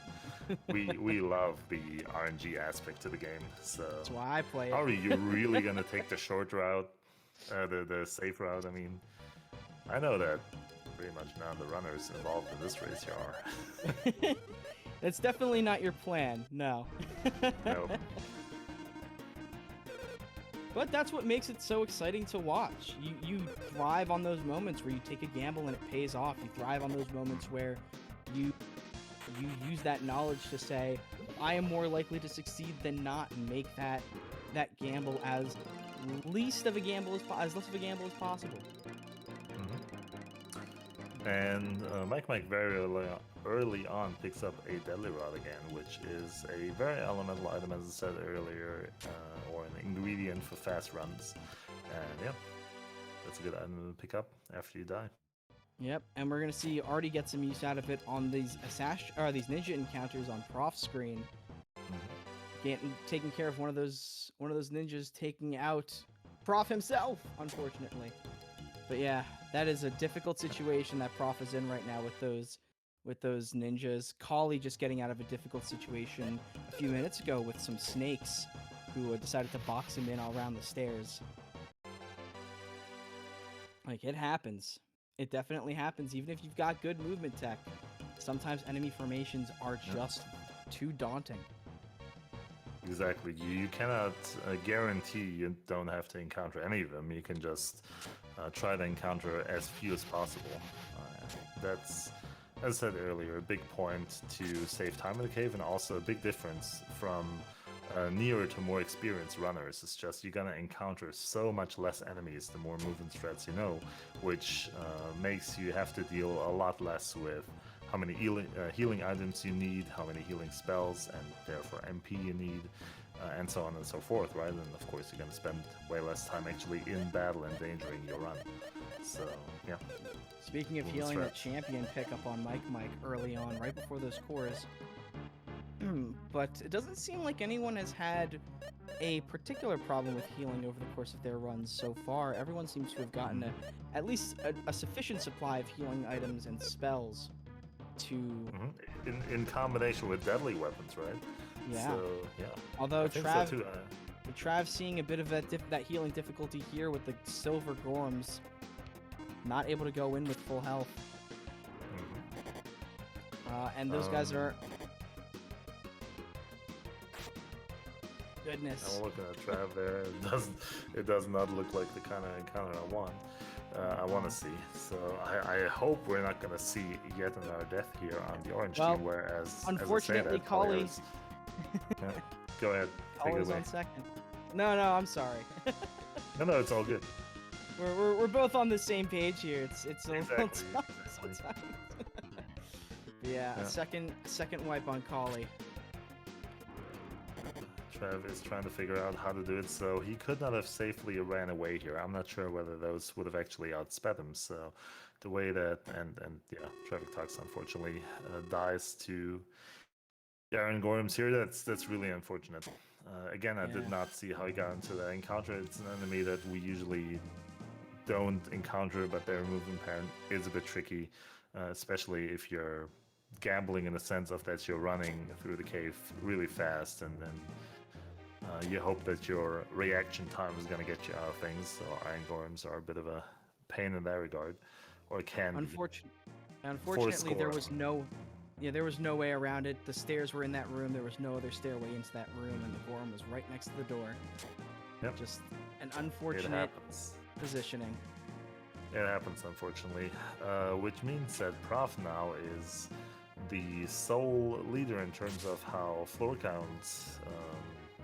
we love the RNG aspect to the game, so That's why I play how are it. you really gonna take the short route, the safe route? I mean, I know that pretty much none of the runners involved in this race here are. That's definitely not your plan, no. No. But that's what makes it so exciting to watch. You thrive on those moments where you take a gamble and it pays off. You thrive on those moments where you use that knowledge to say, I am more likely to succeed than not, and make that gamble as least of a gamble as less of a gamble as possible. And Mike very early on picks up a deadly rod again, which is a very elemental item, as I said earlier, or an ingredient for fast runs. And yeah, that's a good item to pick up after you die. Yep, and we're gonna see Artie get some use out of it on these these ninja encounters on Prof's screen. Taking care of one of those ninjas, taking out Prof himself, unfortunately. But yeah, that is a difficult situation that Prof is in right now with those ninjas. Kali just getting out of a difficult situation a few minutes ago with some snakes who decided to box him in all around the stairs. Like, it happens. It definitely happens, even if you've got good movement tech. Sometimes enemy formations are just too daunting. Exactly. You cannot guarantee you don't have to encounter any of them. You can just try to encounter as few as possible. That's, as I said earlier, a big point to save time in the cave, and also a big difference from nearer to more experienced runners. It's just you're gonna encounter so much less enemies the more movement threats you know, which makes you have to deal a lot less with how many healing items you need, how many healing spells, and therefore MP you need, and so on and so forth, right? And of course you're going to spend way less time actually in battle endangering your run. So, yeah. Speaking of healing, that champion pickup on Mike early on, right before those cores. But it doesn't seem like anyone has had a particular problem with healing over the course of their runs so far. Everyone seems to have gotten at least a sufficient supply of healing items and spells to in combination with deadly weapons, right? Yeah. So, yeah. Although Trav, Trav's seeing a bit of that healing difficulty here with the silver gorms, not able to go in with full health. And those guys are. Goodness. I'm looking at Trav there. It does not look like the kind of encounter I want. I want to see. So I hope we're not going to see yet another death here on the orange team. Whereas, unfortunately, Kali. Yeah. Go ahead. Take it Kali's away. on second. No, I'm sorry. No, it's all good. We're both on the same page here. It's a little tough sometimes. Yeah, a second wipe on Kali. Trav is trying to figure out how to do it, so he could not have safely ran away here. I'm not sure whether those would have actually outsped him. So the way that and yeah, Traffic Talks unfortunately dies to Iron Golems here. That's really unfortunate. Again, I did not see how he got into that encounter. It's an enemy that we usually don't encounter, but their movement pattern is a bit tricky, especially if you're gambling in the sense of that you're running through the cave really fast, and then you hope that your reaction time is going to get you out of things. So Iron Golems are a bit of a pain in that regard, or can Unfortunately, there was no way around it. The stairs were in that room. There was no other stairway into that room, and the Gorgon was right next to the door. Yep. Just an unfortunate positioning. It happens, unfortunately, which means that Prof now is the sole leader in terms of how floor counts,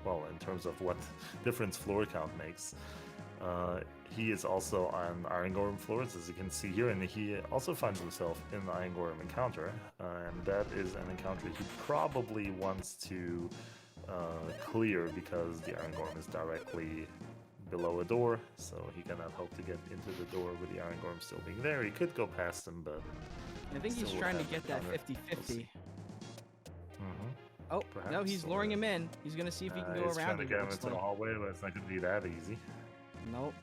in terms of what difference floor count makes. He is also on Iron Golem floors, as you can see here, and he also finds himself in the Iron Golem encounter, and that is an encounter he probably wants to clear because the Iron Golem is directly below a door, so he cannot hope to get into the door with the Iron Golem still being there. He could go past him, but I think he's trying to get that 50-50. Oh, Perhaps, no, he's luring him in. He's going to see if he can go he's around trying to him. get him into the hallway, but it's not going to be that easy. Nope.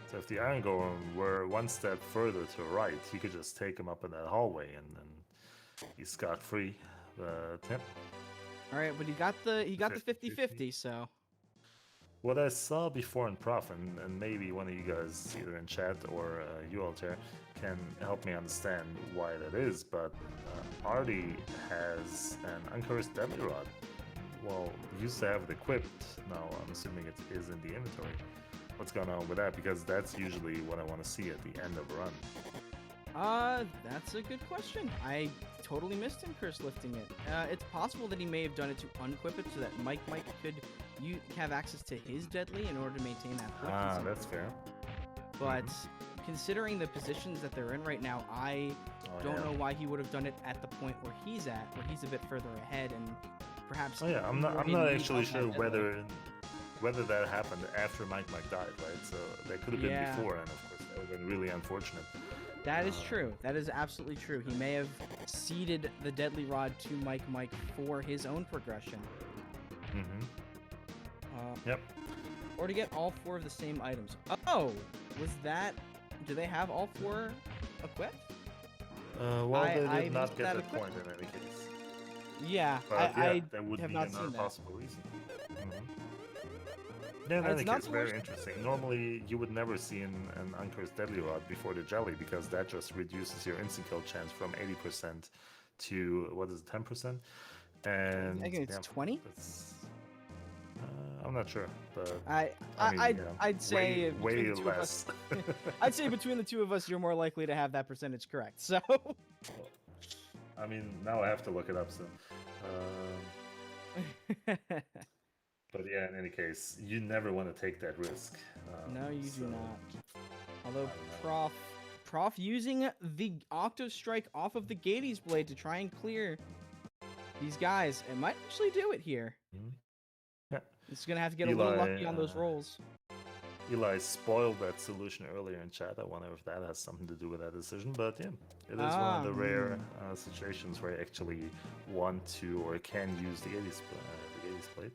So if the Iron Golem were one step further to the right, he could just take him up in that hallway, and then he's scot-free. Yep. All right, but he got the 50-50, so. What I saw before in Prof, and maybe one of you guys, either in chat or you, Altair, can help me understand why that is, but Artie has an uncursed deadly rod. Well, he used to have it equipped. Now I'm assuming it is in the inventory. What's going on with that? Because that's usually what I want to see at the end of a run. That's a good question. I totally missed him curse lifting it. It's possible that he may have done it to unequip it so that Mike could have access to his deadly in order to maintain that flip. That's fair. But considering the positions that they're in right now, I don't know why he would have done it at the point where he's at, where he's a bit further ahead, and perhaps. I'm not actually sure whether that happened after Mike died, right? So that could have been before, and of course that would have been really unfortunate. That is true. That is absolutely true. He may have ceded the deadly rod to Mike for his own progression. Yep. or to get all 4 of the same items. Oh, was that? Do they have all 4 equipped? Well, I they did not missed get that that equip- point in any case. Yeah, But yeah, I that would have be not another seen that. possible reason. Yeah, in It's any not case, so very much- interesting. Normally, you would never see an Uncursed Deadly Rod before the jelly because that just reduces your instant kill chance from 80% to, what is it, 10%? And I think it's yeah, 20. that's, I'm not sure, but I'd say way between the two of us- less. I'd say between the 2 of us, you're more likely to have that percentage correct. So. I mean, now I have to look it up. So, but yeah, in any case, you never want to take that risk. No, you so, do not. Although I don't know. Prof using the Octo Strike off of the Gettys blade to try and clear these guys, it might actually do it here. Yeah. It's gonna have to get a little lucky on those rolls. Eli spoiled that solution earlier in chat. I wonder if that has something to do with that decision. But yeah, it is one of the rare situations where I actually want to or can use the Gettys blade.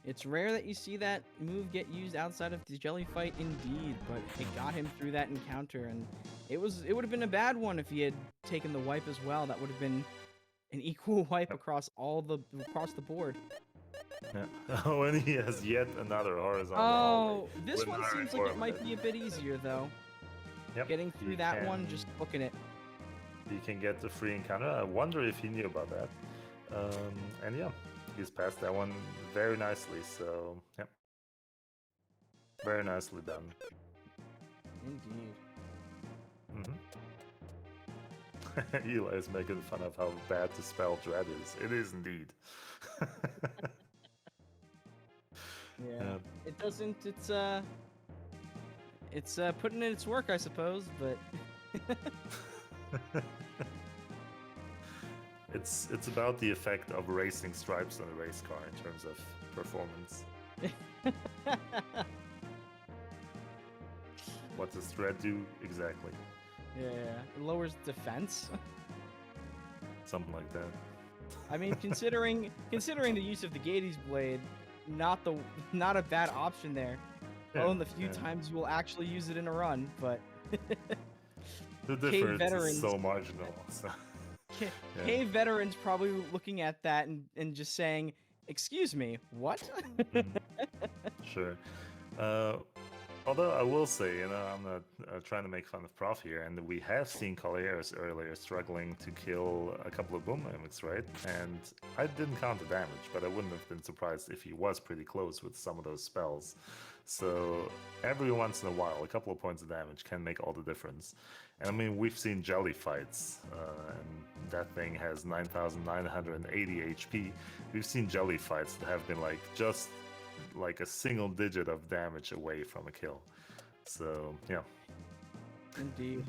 It's rare that you see that move get used outside of the jelly fight, indeed, but it got him through that encounter, and it would have been a bad one if he had taken the wipe as well. That would have been an equal wipe across the board. Yeah. Oh, and he has yet another horizontal. Oh, hallway this with one an seems iron like it ore might with be a bit easier though. Yep. Getting through he that one, can- just booking it. He can get the free encounter. I wonder if he knew about that. And yeah, he's passed that one very nicely. So yeah, very nicely done. Indeed. Eli is making fun of how bad to spell dread is. It is indeed. Yeah. It doesn't. It's putting in its work, I suppose, but. It's about the effect of racing stripes on a race car in terms of performance. What does dread do exactly? Yeah, it lowers defense. Something like that. I mean, considering the use of the Gettys blade, not a bad option there. Yeah, Only the few yeah. times you will actually use it in a run, but The Cave difference veterans- is so marginal. So. Yeah. Cave veterans probably looking at that and just saying, "Excuse me, what?" Sure. Although I will say, I'm not trying to make fun of Prof here, and we have seen Colliers earlier struggling to kill a couple of boom mimics, right? And I didn't count the damage, but I wouldn't have been surprised if he was pretty close with some of those spells. So every once in a while, a couple of points of damage can make all the difference. And I mean, we've seen jelly fights, and that thing has 9,980 HP. We've seen jelly fights that have been like just like a single digit of damage away from a kill. So yeah. Indeed.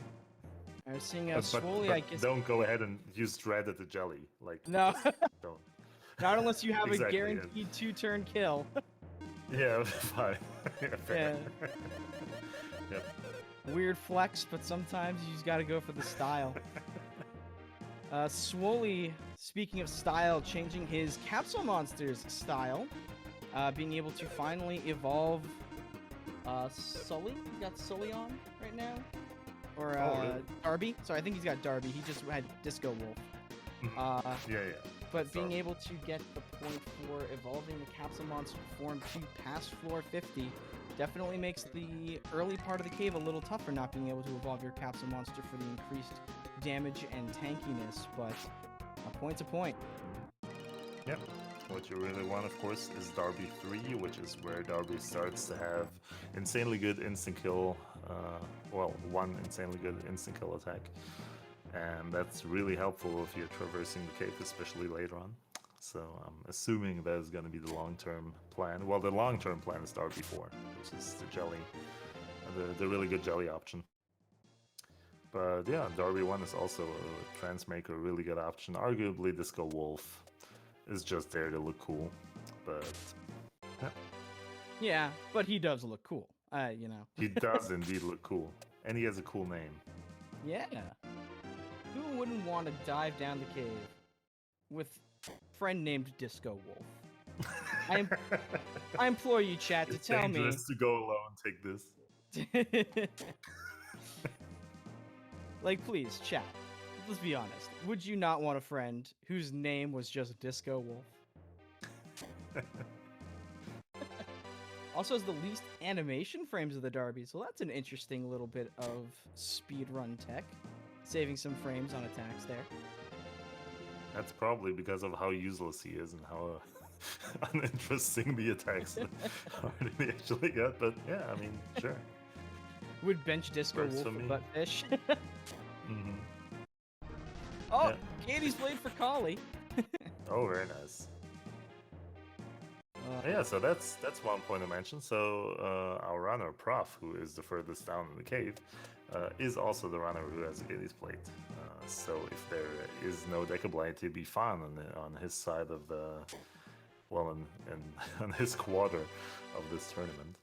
I was seeing But Swoley, I guess. don't go ahead and use dread at the jelly. Like No, don't. not unless you have Exactly, a yeah. guaranteed 2-turn kill. Yeah, fine. Yeah, fair. Yep. Weird flex, but sometimes you just gotta go for the style. Swoley, speaking of style, changing his Capsule Monsters style, being able to finally evolve Sully. He's got Sully on right now. Or really? Darby. Sorry, I think he's got Darby. He just had Disco Wolf. Yeah. But being Darby. able to get the point for evolving the Capsule Monster form to past floor 50 definitely makes the early part of the cave a little tougher, not being able to evolve your Capsule Monster for the increased damage and tankiness, but a point's a point. Yep. What you really want, of course, is Darby 3, which is where Darby starts to have insanely good instant kill, one insanely good instant kill attack. And that's really helpful if you're traversing the cave, especially later on. So I'm assuming that is going to be the long-term plan. Well, the long-term plan is Darby 4, which is the jelly, the really good jelly option. But yeah, Darby 1 is also a Transmaker, a really good option. Arguably, Disco Wolf is just there to look cool, but yeah. Yeah, but he does look cool, you know. He does indeed look cool, and he has a cool name. Yeah. Who wouldn't want to dive down the cave with a friend named Disco Wolf? I implore you, chat, to It's tell me. dangerous to go alone. Take this. Like, please, chat. Let's be honest. Would you not want a friend whose name was just Disco Wolf? Also has the least animation frames of the Derby, so that's an interesting little bit of speedrun tech. Saving some frames on attacks there. That's probably because of how useless he is and how uninteresting the attacks are to actually get. But yeah, I mean, sure. Would bench Disco Works Wolf for for me. Buttfish. Hmm. Oh, Yeah. Gettys played for Collie. Oh, very nice. Yeah, so that's one point to mention. So our runner Prof, who is the furthest down in the cave, is also the runner who has Gettys plate. So if there is no deckability to be found on his side of the, well, in on his quarter of this tournament,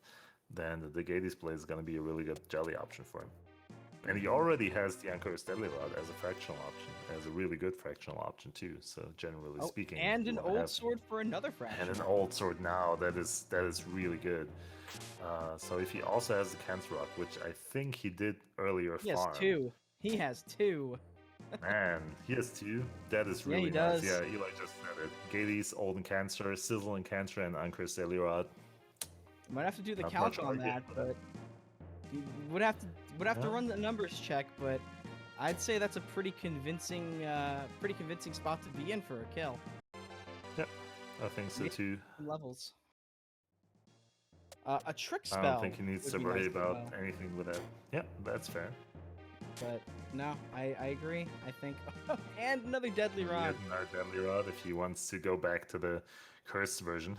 then the Gettys plate is going to be a really good jelly option for him. And he already has the Anchor's Deadly Rod as a fractional option, as a really good fractional option too. So generally Oh, speaking, and you an wanna old have- sword for another fraction. and an old sword now that is really good. So if he also has the Cancer Rock, which I think he did earlier He has farm. two. He has two. Man, he has two. That is Yeah, he really nice. does. Yeah, Eli just said it. Gettys, Old and Cancer, Sizzle and Cancer, and Anchor's Deadly Rod. Might have to do the Not calc much on arguing that, with but you would have to Yeah. run the numbers check. But I'd say that's a pretty convincing spot to be in for a kill. Yep, I think so Yeah. too. Levels. A trick spell. I don't think he needs would to be worry nice as about well. anything with that. Yeah, that's fair. But no, I agree. I think and another deadly rod. Yet another Deadly Rod if he wants to go back to the cursed version.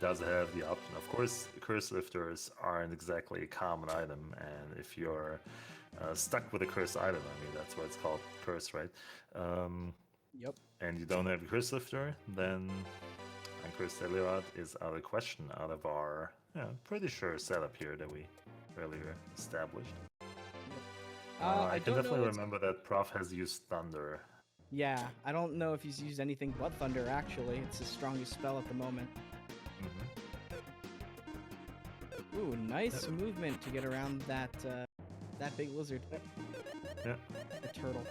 Does have the option. Of course, curse lifters aren't exactly a common item, and if you're stuck with a cursed item, I mean that's why it's called curse, right? Yep. And you don't have a curse lifter, then Anchor's Deadly Rod is out of question out of our pretty sure setup here that we earlier established. I can don't know definitely what's- remember that Prof has used Thunder. Yeah, I don't know if he's used anything but Thunder, actually. It's his strongest spell at the moment. Hmm. Ooh, nice movement to get around that big lizard. Yeah. The turtle.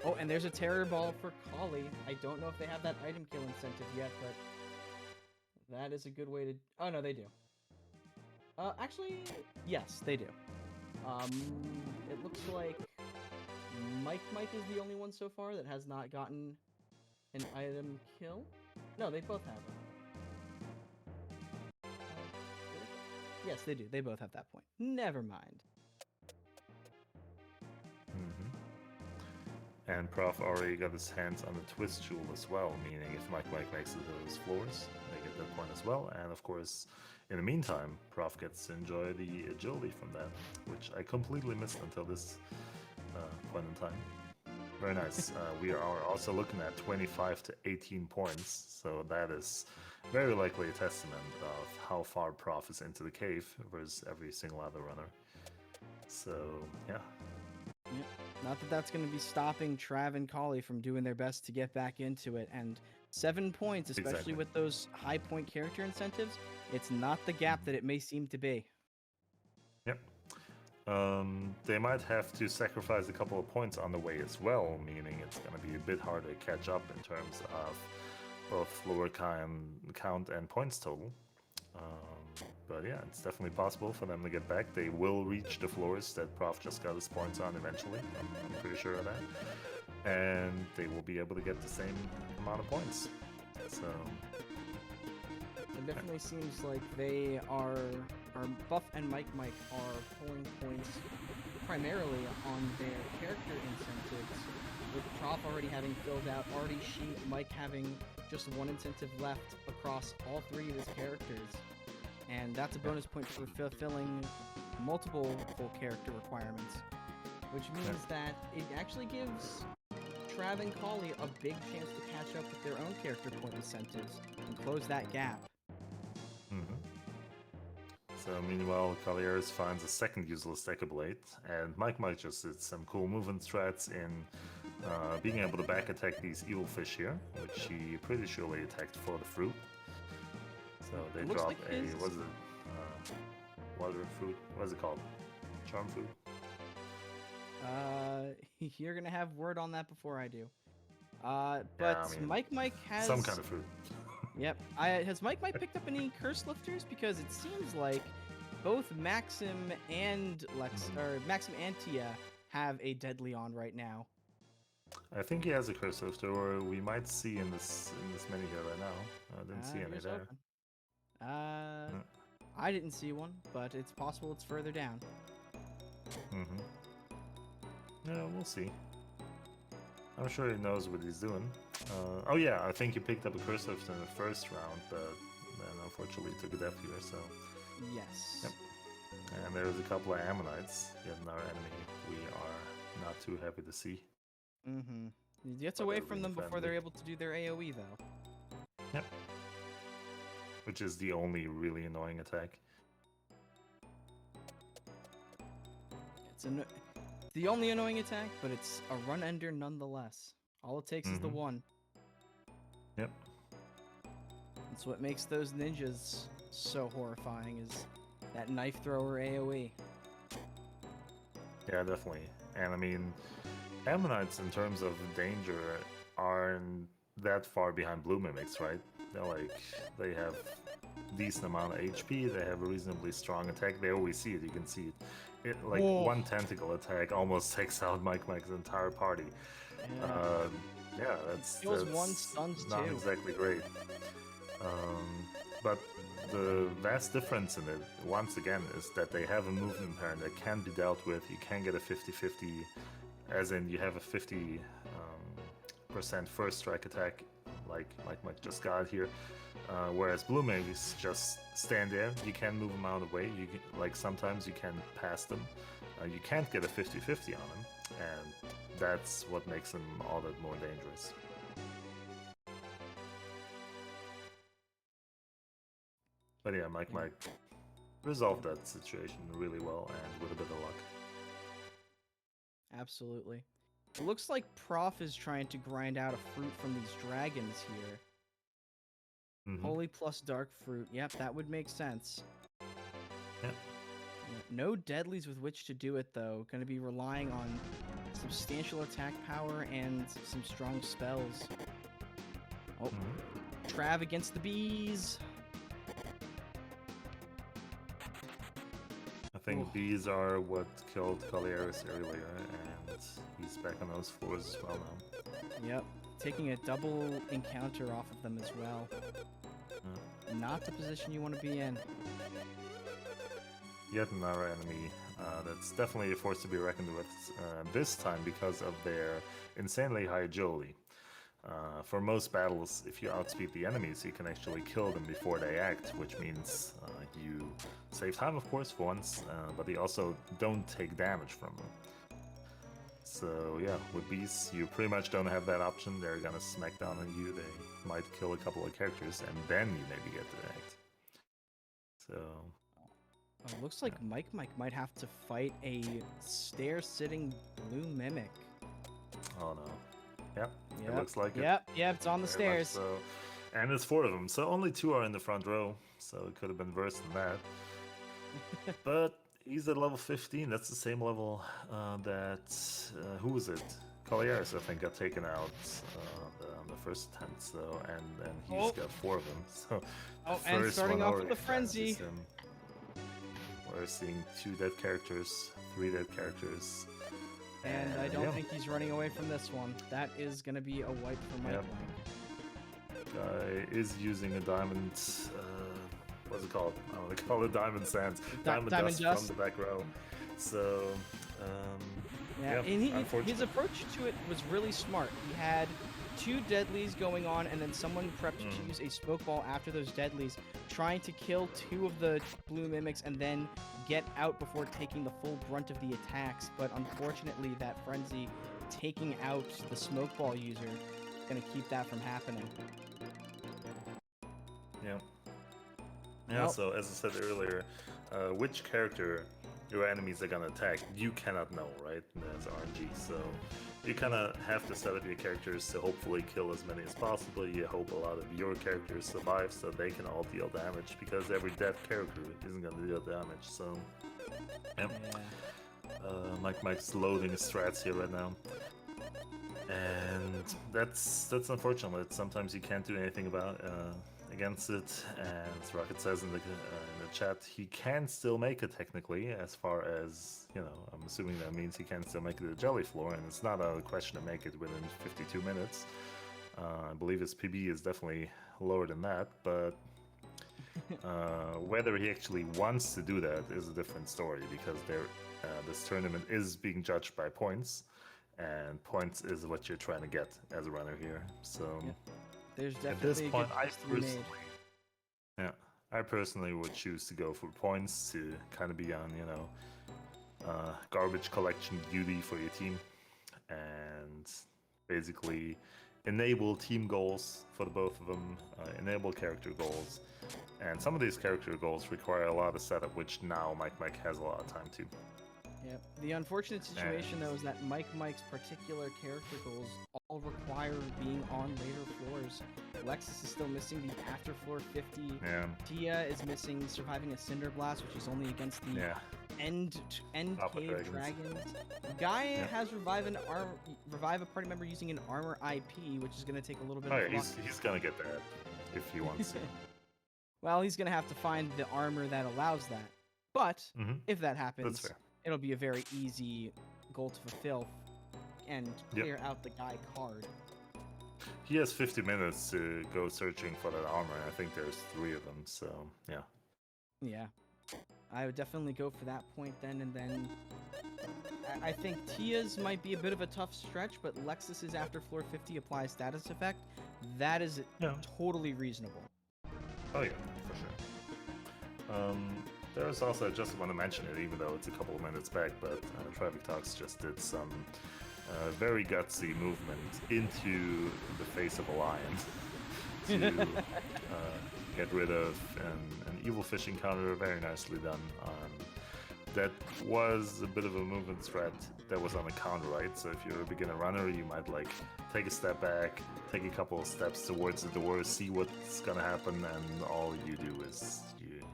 Oh, and there's a terror ball for Collie. I don't know if they have that item kill incentive yet, but that is a good way to... Oh, no, they do. Actually, yes, they do. It looks like Mike is the only one so far that has not gotten an item kill. No, they both have it. Yes, they do. They both have that point. Never mind. And Prof already got his hands on the Twist Jewel as well, meaning if Mike makes it to those floors, they get that point as well. And of course, in the meantime, Prof gets to enjoy the agility from that, which I completely missed until this point in time. Very nice. We are also looking at 25 to 18 points, so that is very likely a testament of how far Prof is into the cave versus every single other runner. So, yeah. Yep. Not that that's going to be stopping Trav and Collie from doing their best to get back into it. And 7 points, especially Exactly. with those high point character incentives, it's not the gap that it may seem to be. Yep. They might have to sacrifice a couple of points on the way as well, meaning it's going to be a bit harder to catch up in terms of both floor count and points total. But yeah, it's definitely possible for them to get back. They will reach the floors that Prof just got his points on eventually. I'm pretty sure of that. And they will be able to get the same amount of points. So It definitely seems like they are Buff and Mike are pulling points primarily on their character incentives, with Prof already having filled out Artie sheet, Mike having just one incentive left across all three of his characters. And that's a bonus point for fulfilling multiple full character requirements, which means that it actually gives Trav and Collie a big chance to catch up with their own character point incentives and close that gap. So meanwhile, Colliers finds a second useless Decablade, and Mike just did some cool movement strats in being able to back attack these evil fish here, which he pretty surely attacked for the fruit. So they It looks drop like a, his- what is it? Water fruit? What is it called? Charm fruit? You're gonna have word on that before I do. But I mean, Mike has Some kind of fruit. Yep. Has Mike picked up any curse lifters? Because it seems like both Maxim and Maxim and Tia have a deadly on right now. I think he has a curse lifter, or we might see in this menu here right now. I didn't see any Here's there. hoping. I didn't see one, but it's possible it's further down. Mm-hmm. Yeah, we'll see. I'm sure he knows what he's doing. Oh yeah, I think he picked up a curse lift in the first round, but then unfortunately took a death here, so... Yes. Yep. And there's a couple of Ammonites, yet another enemy we are not too happy to see. Mm-hmm. He gets But away they're from them before friendly. they're able to do their AoE, though. Yep. Which is the only really annoying attack. It's the only annoying attack, but it's a run ender nonetheless. All it takes is the Mhm. one. Yep. That's what makes those ninjas so horrifying, is that knife thrower AoE. Yeah, definitely. And I mean, Ammonites in terms of danger aren't that far behind Blue Mimics, right? They have decent amount of HP, they have a reasonably strong attack, they always see it, you can see it. Whoa. One tentacle attack almost takes out Mike's entire party. Yeah. Yeah, that's Kills one, stuns not two. exactly great. But the vast difference in it, once again, is that they have a movement pattern that can be dealt with. You can get a 50-50, as in you have a 50% first strike attack, like Mike just got here. Whereas Blue Mages just stand there. You can move them out of the way. Sometimes you can pass them. You can't get a 50-50 on them, and that's what makes them all that more dangerous. But yeah, Mike resolved that situation really well and with a bit of luck. Absolutely. It looks like Prof is trying to grind out a fruit from these dragons here. Mhm. Holy plus dark fruit. Yep, that would make sense. Yep. No deadlies with which to do it, though. Going to be relying on substantial attack power and some strong spells. Oh, Trav against the bees. I think Oof. bees are what killed Colliers earlier, and he's back on those floors as well now. Yep, taking a double encounter off of them as well. Not the position you want to be in. Yet another enemy that's definitely a force to be reckoned with, this time because of their insanely high agility. For most battles, if you outspeed the enemies, you can actually kill them before they act, which means you save time, of course, for once, but they also don't take damage from them. So yeah, with bees, you pretty much don't have that option. They're gonna smack down on you, they might kill a couple of characters, and then you maybe get to act. So... Looks like Mike might have to fight a stair-sitting blue mimic. Oh no. Yep, it looks like it. Yep, it's on the Very much stairs. so. And it's 4 of them, so only 2 are in the front row, so it could have been worse than that. But he's at level 15, that's the same level that, who was it? Colliers, I think, got taken out on the first attempt, so, and then he's got 4 of them, so... Oh, and starting off with a frenzy. We're seeing 2 dead characters, 3 dead characters. And I don't think he's running away from this one. That is going to be a wipe for Mike. Guy is using a diamond, what's it called? Oh, they call it diamond sands. Diamond dust from the back row. So, and his approach to it was really smart. He had 2 deadlies going on, and then someone prepped to use a smoke ball after those deadlies, trying to kill 2 of the blue mimics and then get out before taking the full brunt of the attacks. But unfortunately, that frenzy taking out the smoke ball user is going to keep that from happening. Yeah, so as I said earlier, which character your enemies are gonna attack, you cannot know, right? That's RNG, so you kind of have to set up your characters to hopefully kill as many as possible. You hope a lot of your characters survive so they can all deal damage, because every dead character isn't going to deal damage. So, yeah. Mike's loading his strats here right now, and that's unfortunate. Sometimes you can't do anything about against it. And as Rocket says in the chat, he can still make it technically, as far as, you know, I'm assuming that means he can still make it to the jelly floor, and it's not a question to make it within 52 minutes. I believe his PB is definitely lower than that, but whether he actually wants to do that is a different story, because this tournament is being judged by points, and points is what you're trying to get as a runner here. So There's at this definitely a point, good I case to be made. I personally would choose to go for points to kind of be on, you know, garbage collection duty for your team, and basically enable team goals for the both of them, enable character goals, and some of these character goals require a lot of setup, which now Mike has a lot of time to. Yep. The unfortunate situation, though, is that Mike's particular character goals all require being on later floors. Lexus is still missing the after floor 50. Yeah. Tia is missing surviving a Cinder Blast, which is only against the end Papa cave dragons. Guy has revive a party member using an armor IP, which is going to take a little bit of luck. He's gonna get that if he wants to. Well, he's going to have to find the armor that allows that. But if that happens, That's fair. it'll be a very easy goal to fulfill and clear out the Guy card. He has 50 minutes to go searching for that armor, and I think there's 3 of them, so yeah. Yeah. I would definitely go for that point then, and then I think Tia's might be a bit of a tough stretch, but Lexus's after floor 50 applies status effect. That is totally reasonable. Oh yeah, for sure. There's also, I just want to mention it, even though it's a couple of minutes back, but Traffic Talks just did some very gutsy movement into the face of a lion to get rid of an evil fishing counter. Very nicely done. That was a bit of a movement strat that was on the counter, right? So if you're a beginner runner, you might like take a step back, take a couple of steps towards the door, see what's gonna happen, and all you do is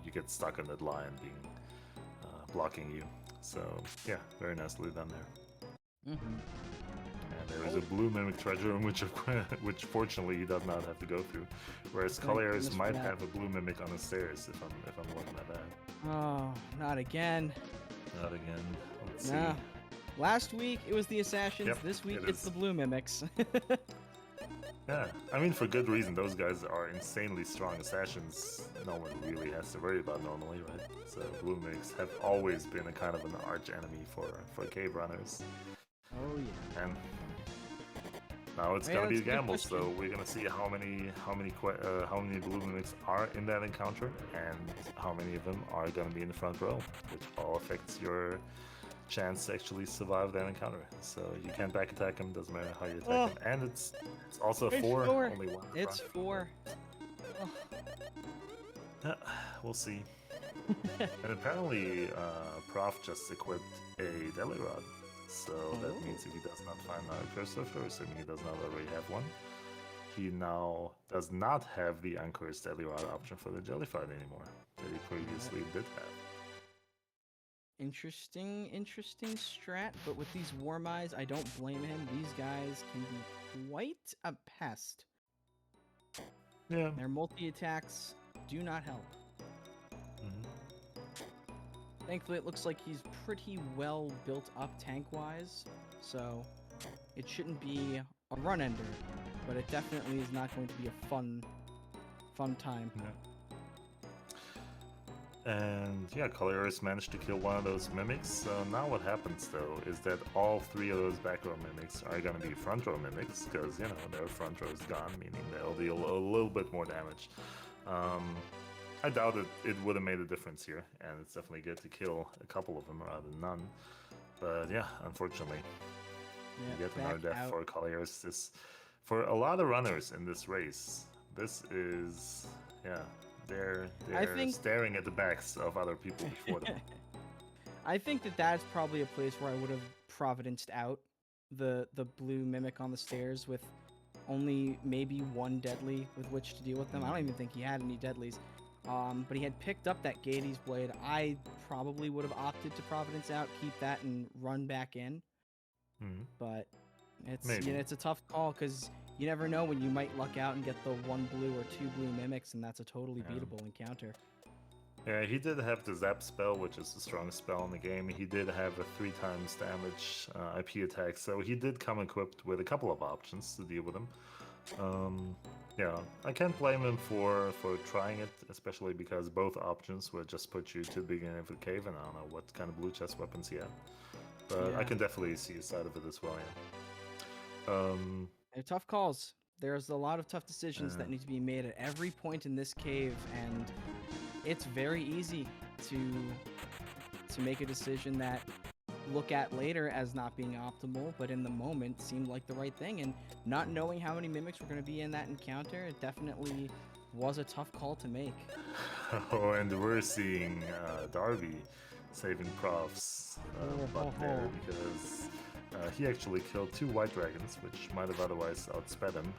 you get stuck on that lion being blocking you. So yeah, very nicely done there. And there is a blue mimic treasure room, which fortunately he does not have to go through, whereas Colliers might have a blue mimic on the stairs if I'm looking at that. Oh, not again. Not again. Let's Nah. see. Last week it was the Assassins. Yep, This week it it's is. the Blue Mimics. Yeah, I mean, for good reason. Those guys are insanely strong assassins. No one really has to worry about normally, right? So blue mimics have always been a kind of an arch enemy for cave runners. Oh yeah. And now it's Yeah, gonna be a that's a good gamble. question. So we're gonna see how many blue mimics are in that encounter, and how many of them are gonna be in the front row, which all affects your chance to actually survive that encounter. So you can't back attack him, doesn't matter how you attack him, and it's also It's 4, four. only 1. in It's front. 4. Oh. Yeah, we'll see. And apparently, Prof just equipped a Deli Rod, so that means if he does not find a Cursed, or assuming he does not already have one, he now does not have the Uncursed Deli Rod option for the Jellyfied anymore that he previously did have. Interesting strat, but with these Warm Eyes, I don't blame him. These guys can be quite a pest. Yeah. Their multi-attacks do not help. Thankfully, it looks like he's pretty well built up tank-wise, so it shouldn't be a run-ender, but it definitely is not going to be a fun time. Yeah. And yeah, Colliers managed to kill one of those mimics. So now what happens though is that all 3 of those back row mimics are going to be front row mimics, because you know their front row is gone, meaning they'll deal a little bit more damage. I doubt it would have made a difference here, and it's definitely good to kill a couple of them rather than none. But yeah, unfortunately, Yeah, yet another back death out. for Colliers. This, for a lot of runners in this race, this is they're think- staring at the backs of other people before them. I think that that's probably a place where I would have providenced out the blue mimic on the stairs with only maybe one deadly with which to deal with them. I don't even think he had any deadlies. But he had picked up that Gettys blade. I probably would have opted to Providence out, keep that, and run back in. Mhm. But it's Maybe. it's a tough call because you never know when you might luck out and get the 1 blue or 2 blue mimics, and that's a totally Yeah. beatable encounter. Yeah, he did have the Zap spell, which is the strongest spell in the game. He did have a 3 times damage IP attack, so he did come equipped with a couple of options to deal with him. Yeah, I can't blame him for trying it, especially because both options would just put you to the beginning of the cave, and I don't know what kind of blue chest weapons he had. But I Yeah. can definitely see a side of it as well, yeah. They're tough calls. There's a lot of tough decisions that Yeah. need to be made at every point in this cave, and it's very easy to make a decision that look at later as not being optimal, but in the moment seemed like the right thing. And not knowing how many mimics were going to be in that encounter, it definitely was a tough call to make. Oh, and we're seeing Darby saving Prof's butt there because he actually killed 2 white dragons, which might have otherwise outsped him.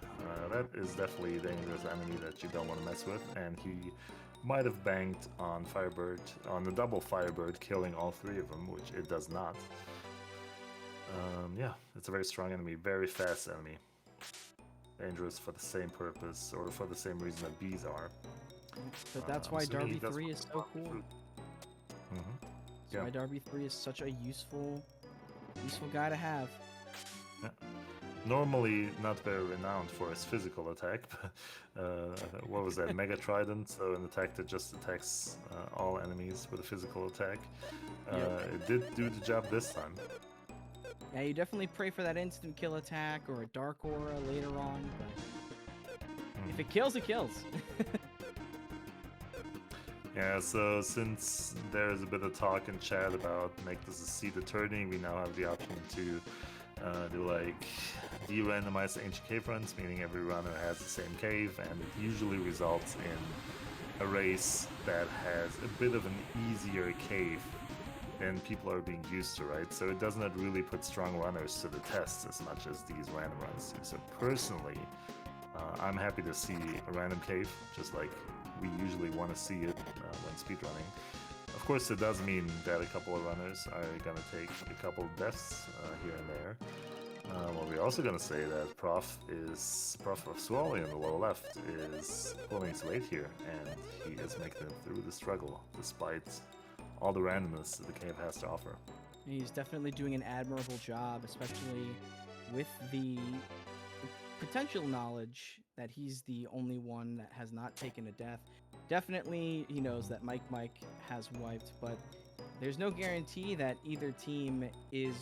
That is definitely a dangerous enemy that you don't want to mess with, and he might have banked on Firebird, on the double Firebird, killing all 3 of them, which it does not. Yeah, it's a very strong enemy, very fast enemy. Dangerous for the same purpose, or for the same reason that bees are. But that's I'm why assuming he Darby does 3 want is to so farm cool. fruit. Mhm. That's Yeah. why Darby 3 is such a useful guy to have. Normally not very renowned for his physical attack, but what was that, Mega Trident? So an attack that just attacks all enemies with a physical attack. It did do the job this time. Yeah, you definitely pray for that instant kill attack or a dark aura later on, but if it kills, it kills. Yeah, so since there's a bit of talk in chat about make this a seed attorney, we now have the option to do like de-randomize ancient cave runs, meaning every runner has the same cave, and it usually results in a race that has a bit of an easier cave than people are being used to, right? So it does not really put strong runners to the test as much as these random runs do. So personally, I'm happy to see a random cave, just like we usually want to see it when speedrunning. Of course, it does mean that a couple of runners are going to take a couple of deaths here and there. Well, we're also going to say that Prof of Swally in the lower left is pulling his weight here, and he is making it through the struggle, despite all the randomness that the cave has to offer. He's definitely doing an admirable job, especially with the potential knowledge that he's the only one that has not taken a death. Definitely, he knows that Mike has wiped, but there's no guarantee that either team is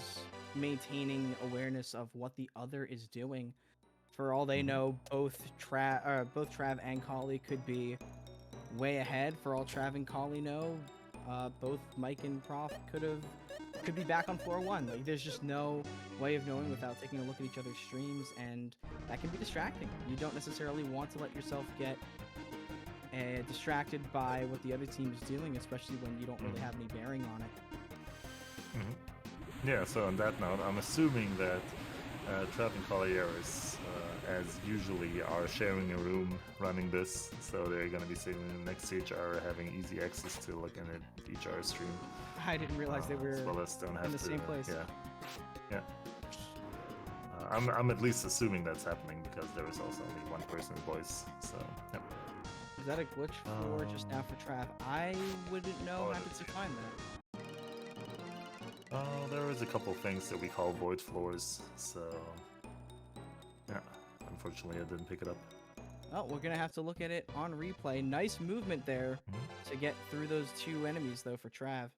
maintaining awareness of what the other is doing. For all they know, both Trav and Collie could be way ahead. For all Trav and Collie know, both Mike and Prof could be back on floor 1. Like, there's just no way of knowing without taking a look at each other's streams, and that can be distracting. You don't necessarily want to let yourself get distracted by what the other team is doing, especially when you don't really have any bearing on it. Yeah, so on that note, I'm assuming that Trav and Collieris, as usually, are sharing a room running this, so they're going to be sitting next to each other, having easy access to looking at each other's stream. I didn't realize they were as well as don't have in the to, same place. Yeah. I'm at least assuming that's happening because there is also only one person's voice, so, yeah. Is that a glitch for just now for Trav? I wouldn't know how to define that. There is a couple things that we call void floors, so yeah, unfortunately I didn't pick it up. Oh, we're gonna have to look at it on replay. Nice movement there to get through those 2 enemies though for Trav.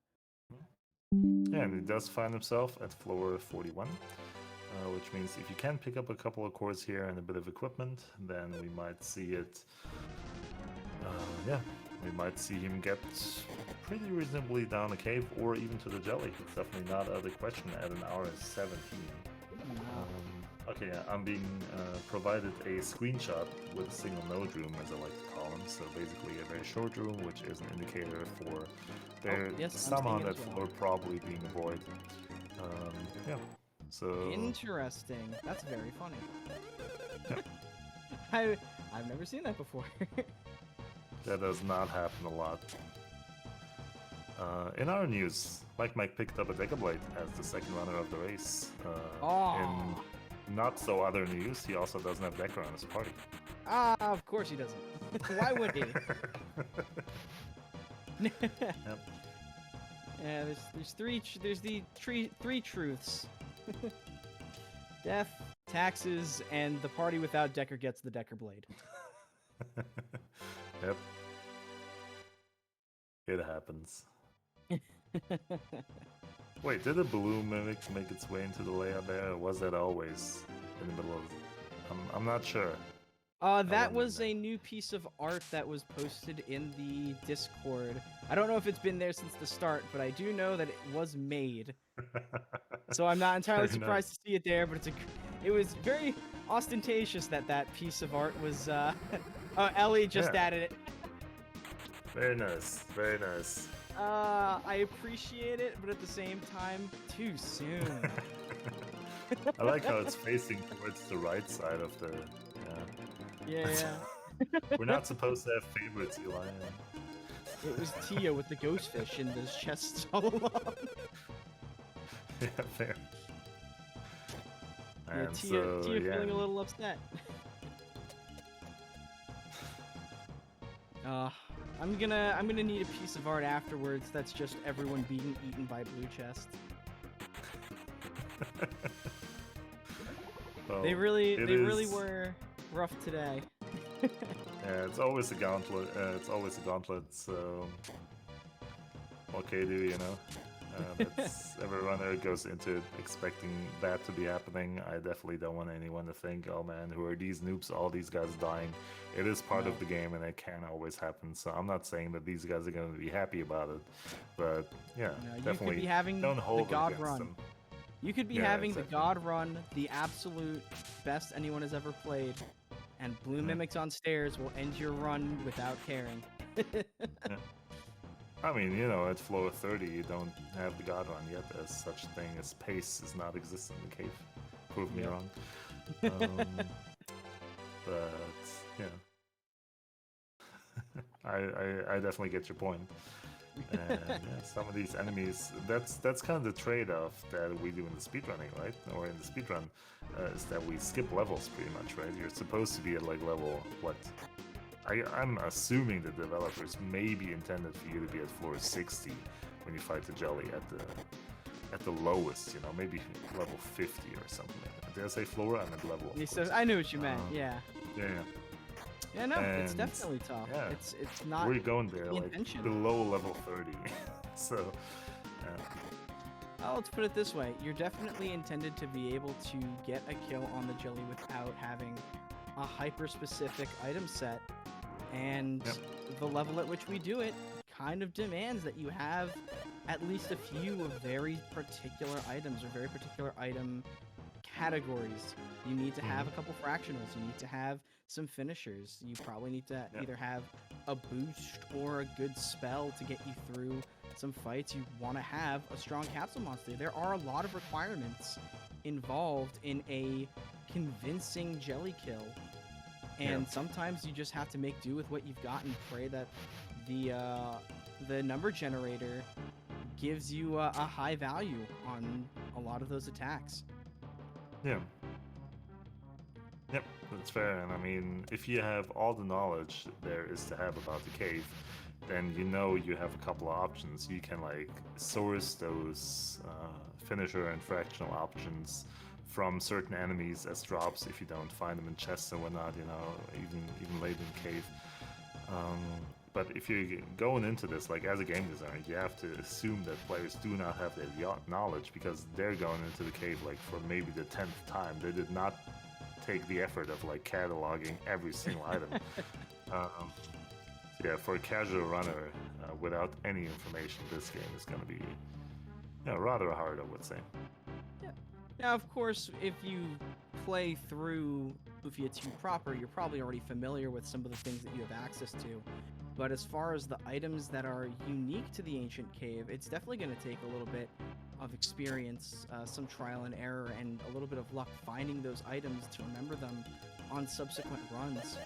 Yeah, and he does find himself at floor 41, which means if you can pick up a couple of cores here and a bit of equipment, then we might see it. We might see him get pretty reasonably down the cave or even to the jelly. It's definitely not out of the question at an hour and 17. Okay, yeah, I'm being provided a screenshot with a single node room, as I like to call them. So basically a very short room, which is an indicator for there yes, I'm somehow seeing it that as well. floor probably being a void. Yeah. So Interesting. That's very funny. I've never seen that before. that does not happen a lot. In our news, Mike picked up a Decablade as the second runner of the race. In not so other news, he also doesn't have Decker on his party. Of course he doesn't. Why would he? Yep. Yeah, there's the three truths. Death, taxes, and the party without Decker gets the Decker blade. Yep. It happens. Wait, did the blue mimic make its way into the layout there, or was that always in the middle of... I'm not sure. That was a new piece of art that was posted in the Discord. I don't know if it's been there since the start, but I do know that it was made. So I'm not entirely Very surprised to see it there, but it was very ostentatious that piece of art was, Ellie just added it. Very nice, very nice. I appreciate it, but at the same time, too soon. I like how it's facing towards the right side of the... Yeah. We're not supposed to have favorites, Eli. It was Tia with the ghost fish in his chest all along. Yeah, fair. Yeah, And Tia so, feeling a little upset. I'm gonna need a piece of art afterwards that's just everyone being eaten by Blue Chest. Well, They really were rough today. Yeah, it's always a gauntlet. So what can you do, you know? Every runner goes into it expecting that to be happening. I definitely don't want anyone to think, oh man, who are these noobs? All these guys dying. It is part of the game, and it can always happen. So I'm not saying that these guys are going to be happy about it, but yeah, You definitely could be having don't hold the God against run. them. You could be Yeah, having exactly. the God run, the absolute best anyone has ever played, and Blue Mimics on stairs will end your run without caring. I mean, you know, at floor 30, you don't have the God run yet. As such thing as pace does not exist in the cave. Prove me wrong. But yeah, I definitely get your point. And yeah, some of these enemies, that's kind of the trade-off that we do in the speedrunning, right? Or in the speedrun, is that we skip levels pretty much, right? You're supposed to be at like level, what? I'm assuming the developers maybe intended for you to be at floor 60 when you fight the jelly at the lowest, you know, maybe level 50 or something like that. Did I say floor? I meant level. I knew what you meant. Yeah. Yeah. Yeah, no, it's And, definitely tough. yeah, It's not. We're going there the like intention. below level 30. So, Well, let's put it this way: you're definitely intended to be able to get a kill on the jelly without having a hyper-specific item set, and the level at which we do it kind of demands that you have at least a few of very particular items or very particular item categories. You need to have a couple fractionals. You need to have some finishers. You probably need to either have a boost or a good spell to get you through some fights. You want to have a strong capsule monster. There are a lot of requirements involved in a convincing jelly kill. And sometimes you just have to make do with what you've got and pray that the number generator gives you a high value on a lot of those attacks. yeah. Yep, that's fair. And I mean, if you have all the knowledge there is to have about the cave, then you know you have a couple of options. You can like source those finisher and fractional options from certain enemies as drops if you don't find them in chests or whatnot, you know, even late in the cave. But if you're going into this, like as a game designer, you have to assume that players do not have that knowledge because they're going into the cave like for maybe the 10th time. They did not take the effort of like cataloging every single item. So yeah, for a casual runner without any information, this game is going to be rather hard, I would say. Now, of course, if you play through Lufia 2 proper, you're probably already familiar with some of the things that you have access to. But as far as the items that are unique to the Ancient Cave, it's definitely going to take a little bit of experience, some trial and error, and a little bit of luck finding those items to remember them on subsequent runs.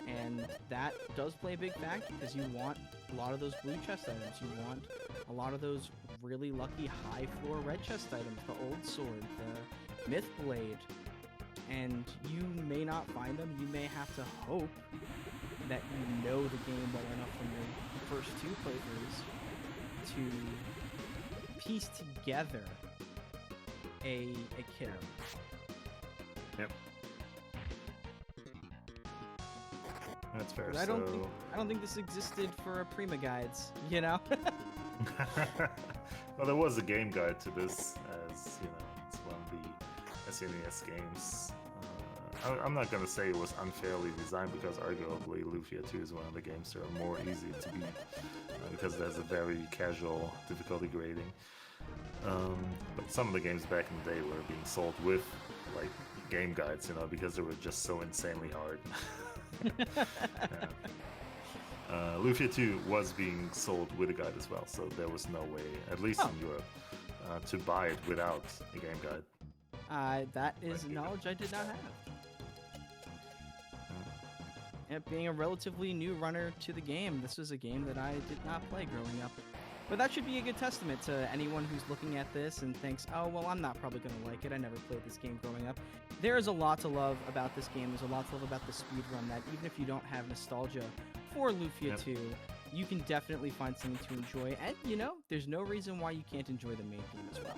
And that does play a big factor because you want a lot of those blue chest items. You want a lot of those really lucky high floor red chest items, the old sword, the myth blade. And you may not find them. You may have to hope that you know the game well enough from your first 2 playthroughs to piece together a kit. Yep. That's fair. I don't think this existed for Prima guides, you know? Well, there was a game guide to this, as you know, it's one of the SNES games. I'm not gonna say it was unfairly designed because arguably Lufia 2 is one of the games that are more easy to beat because there's a very casual difficulty grading. But some of the games back in the day were being sold with like game guides, you know, because they were just so insanely hard. Lufia 2 was being sold with a guide as well, so there was no way, at least in Europe, to buy it without a game guide. That is knowledge I did not have. Being a relatively new runner to the game, this was a game that I did not play growing up. But that should be a good testament to anyone who's looking at this and thinks, oh, well, I'm not probably going to like it. I never played this game growing up. There is a lot to love about this game. There's a lot to love about the speedrun that even if you don't have nostalgia for Lufia 2, you can definitely find something to enjoy. And, you know, there's no reason why you can't enjoy the main game as well.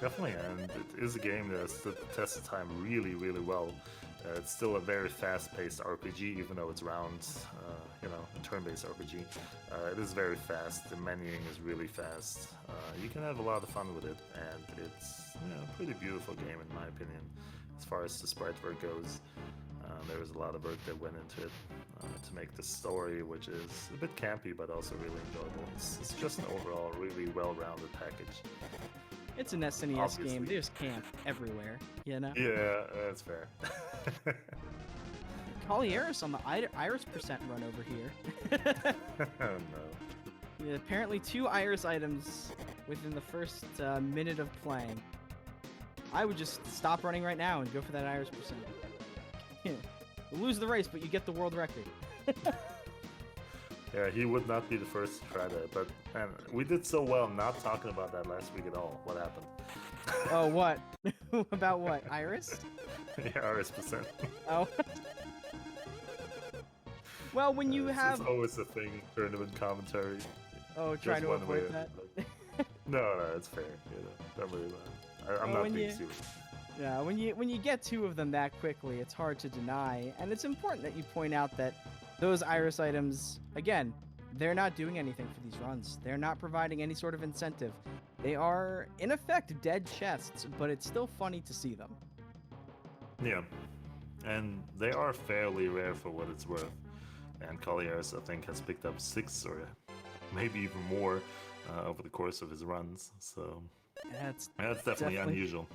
Definitely, and it is a game that stood the test of time really, really well. It's still a very fast-paced RPG, even though it's round, you know, a turn-based RPG. It is very fast. The menuing is really fast. You can have a lot of fun with it, and it's, you know, a pretty beautiful game in my opinion. As far as the sprite work goes, there was a lot of work that went into it to make the story, which is a bit campy but also really enjoyable. It's just an overall really well-rounded package. It's an SNES game. There's camp everywhere, you know? Yeah, that's fair. Colliers on the Iris percent run over here. Oh, no. Yeah, apparently 2 Iris items within the first minute of playing. I would just stop running right now and go for that Iris percent. You lose the race, but you get the world record. Yeah, he would not be the first to try that, but man, we did so well not talking about that last week at all. What happened? Oh, what? About what? Iris? Yeah, Iris percent. Oh. Well, when you have... It's always a thing in tournament commentary. Oh, trying to avoid that? No, it's fair. You know, don't worry about it. I'm not being serious. Yeah, when you get 2 of them that quickly, it's hard to deny, and it's important that you point out that those Iris items, again, they're not doing anything for these runs. They're not providing any sort of incentive. They are, in effect, dead chests, but it's still funny to see them. Yeah, and they are fairly rare for what it's worth. And Colliers, I think, has picked up 6 or maybe even more over the course of his runs. So that's definitely unusual.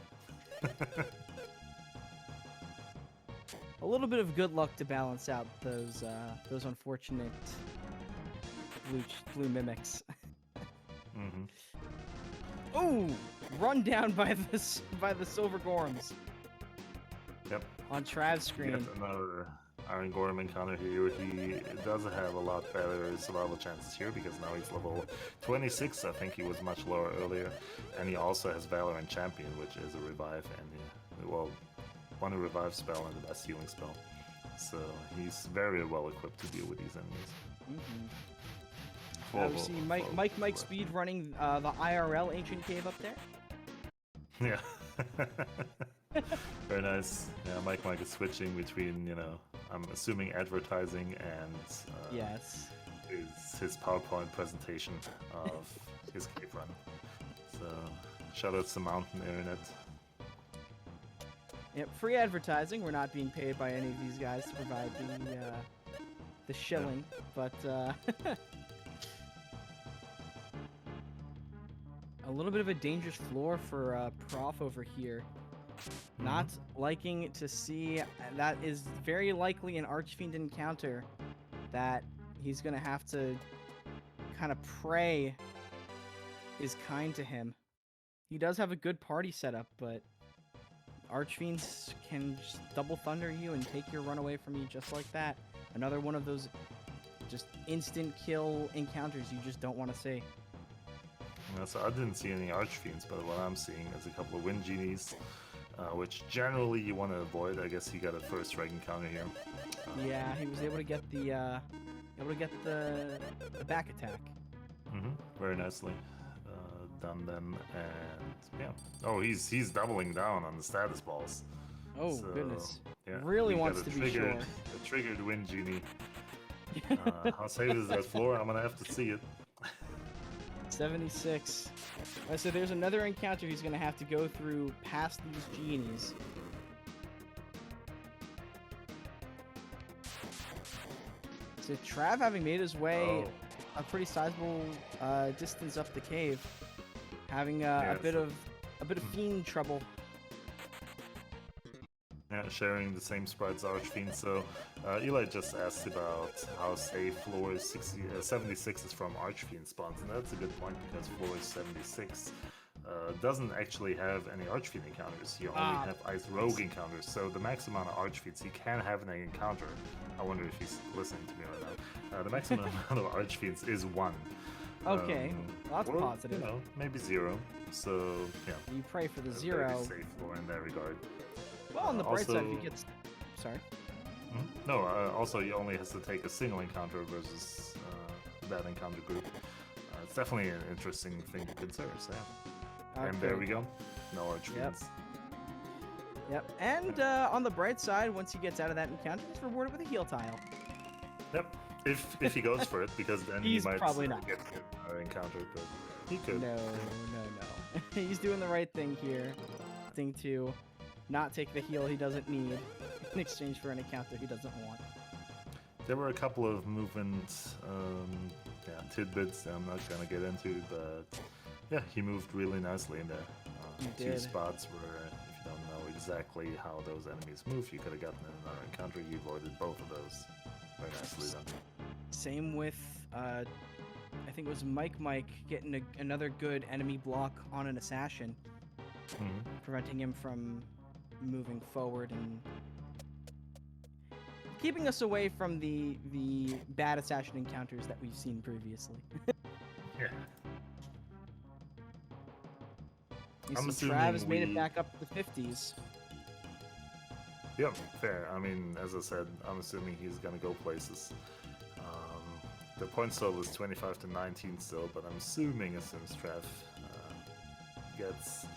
A little bit of good luck to balance out those unfortunate blue mimics. Mm-hmm. Ooh, run down by the silver gorms. Yep. On Trav's screen. Yet another Iron Gorem encounter here. He does have a lot better survival chances here because now he's level 26. I think he was much lower earlier, and he also has Valor and Champion, which is a revive and one revive spell and the best healing spell. So he's very well equipped to deal with these enemies. Mm-hmm. We see Mike speed running the IRL ancient cave up there. Yeah. Very nice. Yeah, Mike is switching between, you know, I'm assuming advertising and yes, his PowerPoint presentation of his cave run. So shout out to Mountain Internet. Yep, free advertising. We're not being paid by any of these guys to provide the shilling, but a little bit of a dangerous floor for Prof over here. Mm-hmm. Not liking to see that is very likely an Archfiend encounter that he's gonna have to kind of pray is kind to him. He does have a good party setup, but Archfiends can just double thunder you and take your run away from you just like that. Another one of those just instant kill encounters you just don't want to see. Yeah, so I didn't see any Archfiends, but what I'm seeing is a couple of Wind Genies, which generally you want to avoid. I guess he got a first strike encounter here. Yeah, he was able to get the back attack. Very nicely done then, and yeah. Oh, he's doubling down on the status balls. Oh So, goodness! Yeah, Really we got wants a to be sure. A triggered Wind Genie. How safe is that floor? I'm gonna have to see it. 76. So there's another encounter he's gonna have to go through past these genies. So Trav, having made his way a pretty sizable distance up the cave, having a bit of fiend trouble. Yeah, sharing the same sprites Archfiend. So Eli just asked about how safe floor 76 is from Archfiend spawns, and that's a good point because floor 76 doesn't actually have any Archfiend encounters. You only have Ice Rogue encounters. So the max amount of Archfiends he can have in an encounter. I wonder if he's listening to me right now. The maximum amount of Archfiends is 1. Okay, well, that's or, positive. You know, maybe 0. So yeah. You pray for the a 0. very safe floor in that regard. Well, on the bright side, if he also- gets... Sorry. No, also he only has to take a single encounter versus that encounter group. It's definitely an interesting thing to consider, so yeah. And there we go. No Archfiends. Yep. And on the bright side, once he gets out of that encounter, he's rewarded with a heal tile. Yep. If he goes for it, because then He's he might probably not. get encountered, but he could. No. He's doing the right thing here. Thing to not take the heal he doesn't need in exchange for an encounter he doesn't want. There were a couple of movement tidbits that I'm not gonna get into, but yeah, he moved really nicely in there. He Two did. spots where if you don't know exactly how those enemies move, you could have gotten in another encounter. You avoided both of those. Very nicely done. Same with, I think it was Mike getting another good enemy block on an assassin, preventing him from moving forward and keeping us away from the bad assassin encounters that we've seen previously. Yeah. You I'm see assuming Travis made it we- back up to the 50s. Yep, fair. I mean, as I said, I'm assuming he's gonna go places. The point total is 25 to 19 still, but I'm assuming as soon as Trav gets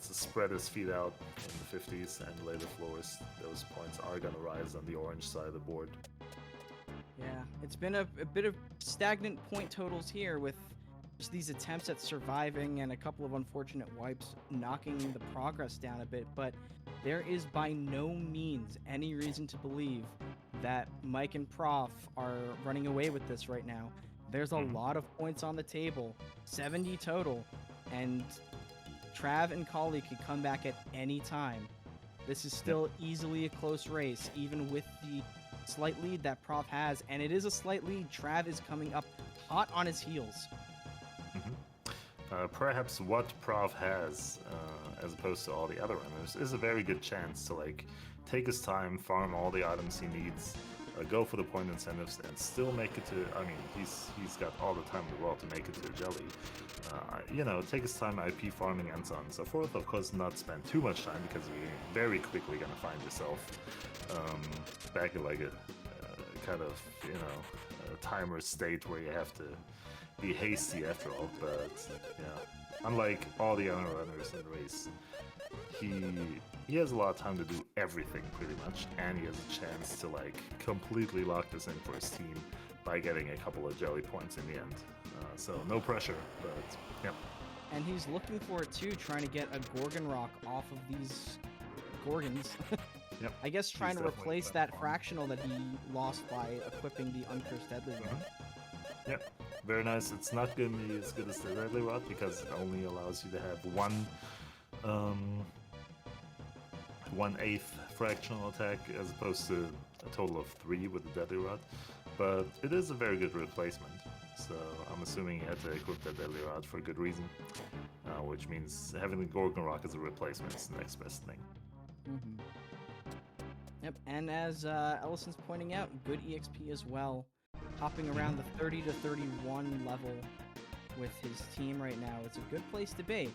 to spread his feet out in the 50s and later floors, those points are gonna rise on the orange side of the board. Yeah, it's been a bit of stagnant point totals here with just these attempts at surviving and a couple of unfortunate wipes knocking the progress down a bit, but there is by no means any reason to believe that Mike and Prof are running away with this right now. There's a lot of points on the table, 70 total, and Trav and Kali could come back at any time. This is still easily a close race, even with the slight lead that Prof has, and it is a slight lead. Trav is coming up hot on his heels. Perhaps what Prof has, as opposed to all the other runners, is a very good chance to take his time, farm all the items he needs, go for the point incentives, and still make it to. I mean, he's got all the time in the world to make it to a jelly. Take his time IP farming and so on and so forth. Of course, not spend too much time because you're very quickly gonna find yourself back in a kind of a timer state where you have to be hasty after all. But yeah, unlike all the other runners in the race, he has a lot of time to do everything pretty much, and he has a chance to completely lock this in for his team by getting a couple of jelly points in the end. So no pressure, but yeah. And he's looking for it too, trying to get a Gorgon rock off of these Gorgons. Yep. I guess trying to definitely replace trying that to farm. fractional that he lost by equipping the Uncursed Deadly Rod. Yep, very nice. It's not going to be as good as the Deadly Rod because it only allows you to have one eighth fractional attack as opposed to a total of 3 with the Deadly Rod. But it is a very good replacement. so I'm assuming he had to equip that earlier out for a good reason, which means having the Gorgon Rock as a replacement is the next best thing. Mm-hmm. Yep, and as Ellison's pointing out, good EXP as well. Hopping around the 30 to 31 level with his team right now. It's a good place to be.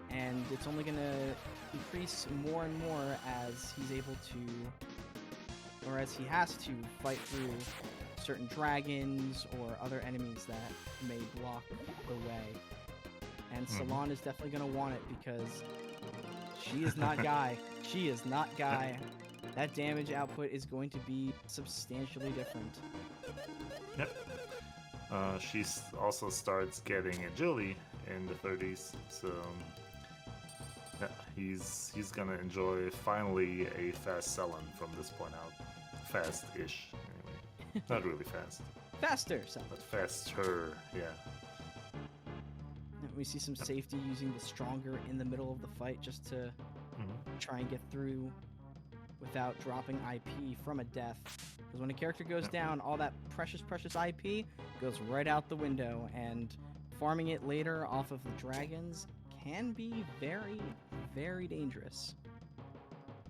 And it's only going to increase more and more as he's able to, or as he has to, fight through certain dragons or other enemies that may block the way. And Salon is definitely going to want it because she is not Guy. She is not Guy. That damage output is going to be substantially different. Yep. She also starts getting agility in the 30s, so yeah, he's gonna enjoy finally a fast Selon from this point out. Fast-ish, anyway. Not really fast. Faster, Selon. But faster, yeah. We see some safety using the stronger in the middle of the fight just to try and get through without dropping IP from a death. Because when a character goes down, all that precious IP goes right out the window, and farming it later off of the dragons can be very, very dangerous.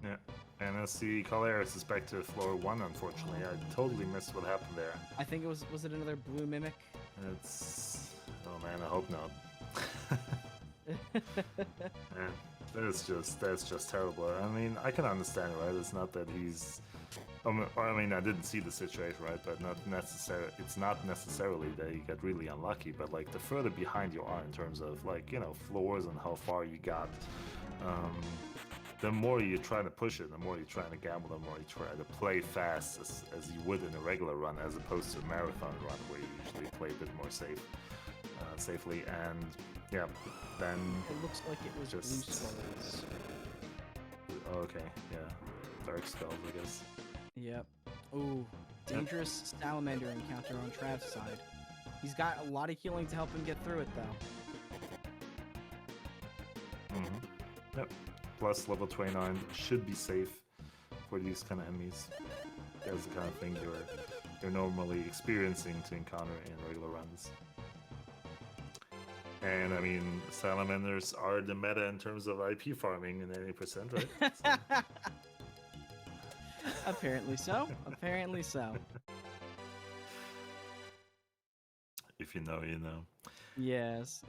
Yeah, and as the Calaris is back to floor 1, unfortunately. I totally missed what happened there. I think it was it another blue mimic? It's... oh man, I hope not. Yeah, that's just terrible. I mean, I can understand, right? It's not that he's... I mean, I didn't see the situation, right? But it's not necessarily that you get really unlucky, but like the further behind you are in terms of like, you know, floors and how far you got, the more you try to push it, the more you're trying to gamble, the more you try to play fast as you would in a regular run, as opposed to a marathon run where you usually play a bit more safely. And yeah, then it looks like it was just blue skulls. Okay, yeah, dark skulls, I guess. Yep. Ooh, dangerous salamander encounter on Trav's side. He's got a lot of healing to help him get through it, though. Yep. Plus level 29 should be safe for these kind of enemies. That's the kind of thing you're normally experiencing to encounter in regular runs. And I mean, salamanders are the meta in terms of IP farming in 80%, right? So. Apparently so. Apparently so. If you know, you know. Yes.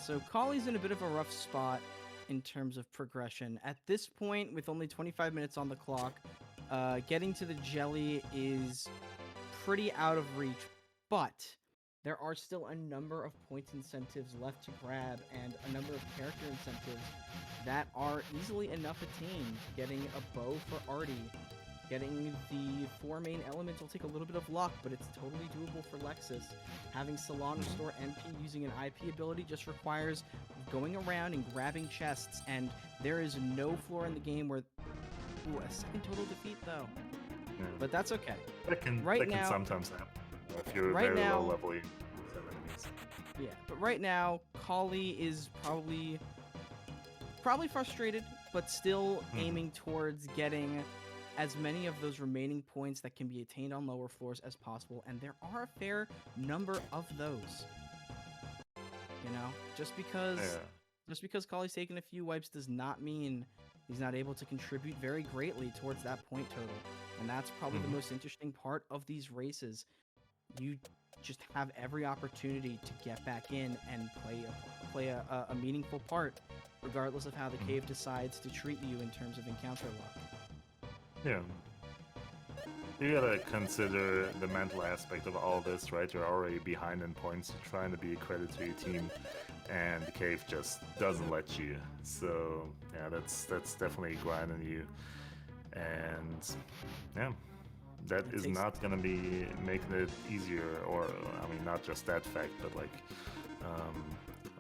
So, So Collie's in a bit of a rough spot in terms of progression. At this point, with only 25 minutes on the clock, getting to the jelly is pretty out of reach, but there are still a number of point incentives left to grab and a number of character incentives that are easily enough attained. Getting a bow for Artie, getting the 4 main elements will take a little bit of luck, but it's totally doable for Lexus. Having Salon restore NP using an IP ability just requires going around and grabbing chests, and there is no floor in the game where... Ooh, a second total defeat, though. yeah. But that's okay. That can sometimes happen. If you're very low level, you have enemies. Yeah, but right now, Collie is probably frustrated, but still aiming towards getting as many of those remaining points that can be attained on lower floors as possible, and there are a fair number of those. You know, just because Collie's taken a few wipes does not mean he's not able to contribute very greatly towards that point total, and that's probably the most interesting part of these races. You just have every opportunity to get back in and play a meaningful part, regardless of how the cave decides to treat you in terms of encounter luck. Yeah. You gotta consider the mental aspect of all this, right? You're already behind in points, you're trying to be a credit to your team, and the cave just doesn't let you. So, yeah, that's definitely a grind on you. And, yeah, that is not gonna be making it easier, or, I mean, not just that fact, but, like,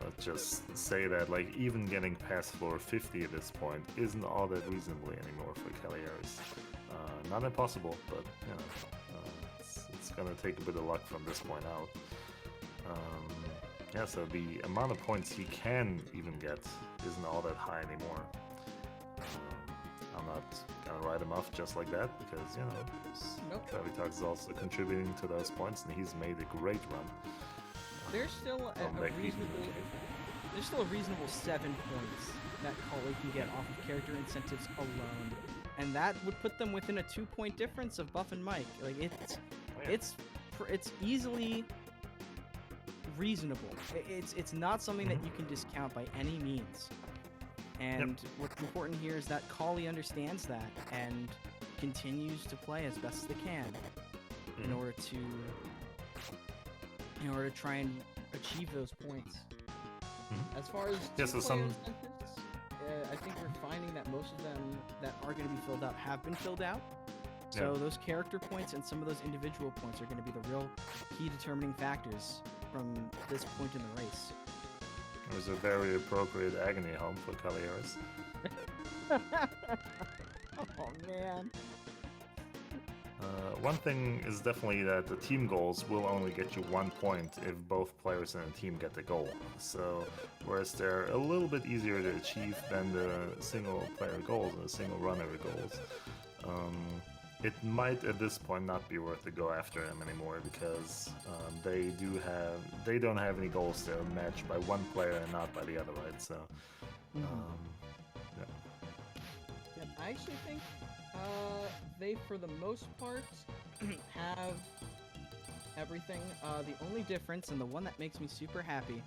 let's just say that, like, even getting past floor 50 at this point isn't all that reasonably anymore for Calaris. Not impossible, but, you know, it's gonna take a bit of luck from this point out. Yeah, so the amount of points he can even get isn't all that high anymore. I'm not gonna write him off just like that because, you know, Nope. Providence is also contributing to those points, and he's made a great run. There's still From a that reasonable, there's still a reasonable 7 points that Kali can get off of character incentives alone, and that would put them within a 2-point difference of Buff and Mike. Like it's easily reasonable. It's not something that you can discount by any means. And what's important here is that Kali understands that and continues to play as best as they can in order to try and achieve those points. As far as incentives, I think we're finding that most of them that are going to be filled out have been filled out. So those character points and some of those individual points are going to be the real key determining factors from this point in the race. It was a very appropriate agony home for Calieres. Oh man. One thing is definitely that the team goals will only get you 1 point if both players in a team get the goal. So, whereas they're a little bit easier to achieve than the single player goals and the single runner goals, it might at this point not be worth to go after them anymore because they don't have any goals. They're matched by one player and not by the other, right? So, I actually think they, for the most part, have everything. The only difference, and the one that makes me super happy,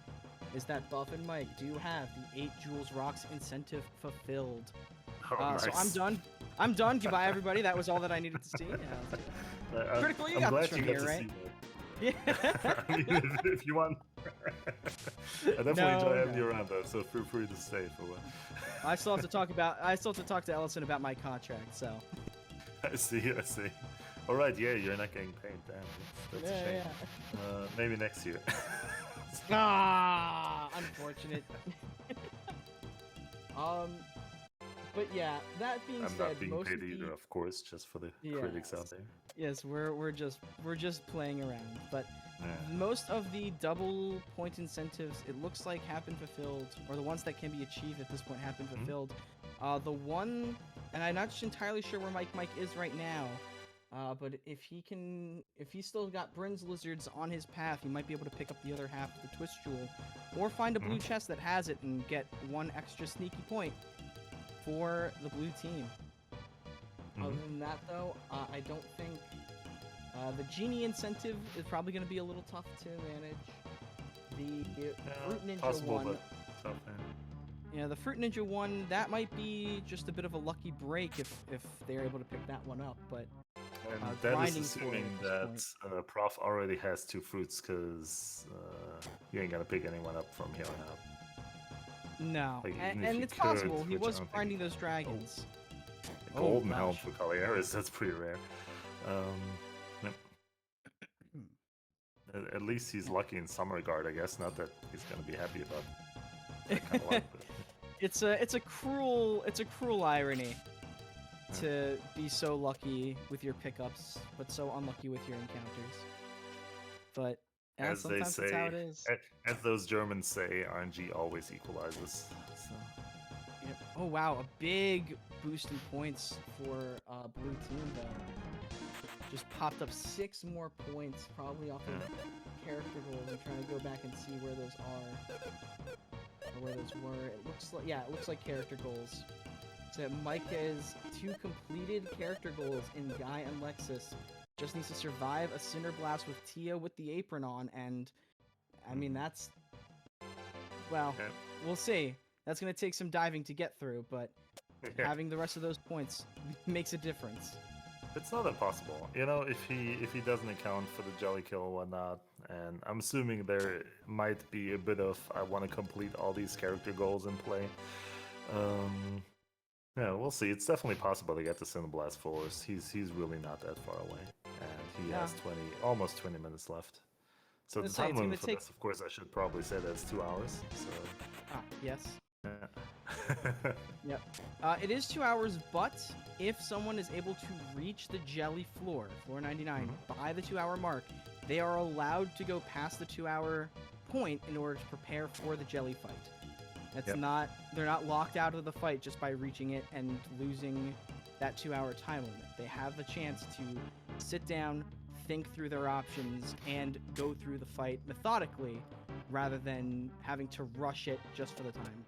is that Buff and Mike do have the 8 Joules Rocks incentive fulfilled. Nice. So I'm done. I'm done. Goodbye, everybody. That was all that I needed to see. Critical, you got this from here, right? Yeah. I mean, if you want. I definitely enjoy having you around, though, so feel free to stay for a while. I still have to talk to Ellison about my contract, so. I see. All right, yeah, you're not getting paid. Damn, that's a shame. Yeah. Maybe next year. Unfortunate. But yeah, that being I'm said, not being most paid of the... either, of course, just for the critics out there. Yes, we're just playing around, but Yeah. most of the double point incentives, it looks like, have been fulfilled, or the ones that can be achieved at this point have been fulfilled. The one, and I'm not entirely sure where Mike is right now, but if he's still got Bryn's lizards on his path, he might be able to pick up the other half of the Twist Jewel, or find a blue chest that has it and get 1 extra sneaky point for the blue team. Other than that, though, I don't think the genie incentive is probably going to be a little tough to manage. The Fruit Ninja possible, one, but tough, yeah, the Fruit Ninja one, that might be just a bit of a lucky break if they're able to pick that one up. But And that grinding is for it assuming at this that Prof already has 2 fruits, because you ain't gonna pick anyone up from here on out. no, Like, even if and you it's possible could, he which I was don't think- grinding those dragons. A golden helm gosh. for Calieres, that's pretty rare. Yep. At least he's lucky in some regard, I guess. Not that he's gonna be happy about that kind of luck, but It's a cruel irony to be so lucky with your pickups, but so unlucky with your encounters. But yeah, as they sometimes say, that's how it is. as those Germans say, RNG always equalizes. So. Yep. Oh wow, a big boost in points for blue team though. Just popped up 6 more points, probably off of character goals. I'm trying to go back and see where those are, or where those were. It looks like character goals. So Mike has 2 completed character goals in Guy and Lexus. Just needs to survive a Cinder Blast with Tia with the apron on, and I mean that's, well, we'll see. That's gonna take some diving to get through, but having the rest of those points makes a difference. It's not impossible, you know, if he doesn't account for the jelly kill and whatnot, and I'm assuming there might be a bit of I want to complete all these character goals in play. Yeah, we'll see. It's definitely possible to get the Cineblast Force. He's really not that far away, and he has almost 20 minutes left. So the time limit for this, of course, I should probably say that's 2 hours. So yes. Yeah. Yep. It is 2 hours, but if someone is able to reach the jelly floor 99, by the 2 hour mark, they are allowed to go past the 2 hour point in order to prepare for the jelly fight. It's Yep. not. They're not locked out of the fight just by reaching it and losing that 2-hour time limit. They have a chance to sit down, think through their options, and go through the fight methodically, rather than having to rush it just for the time.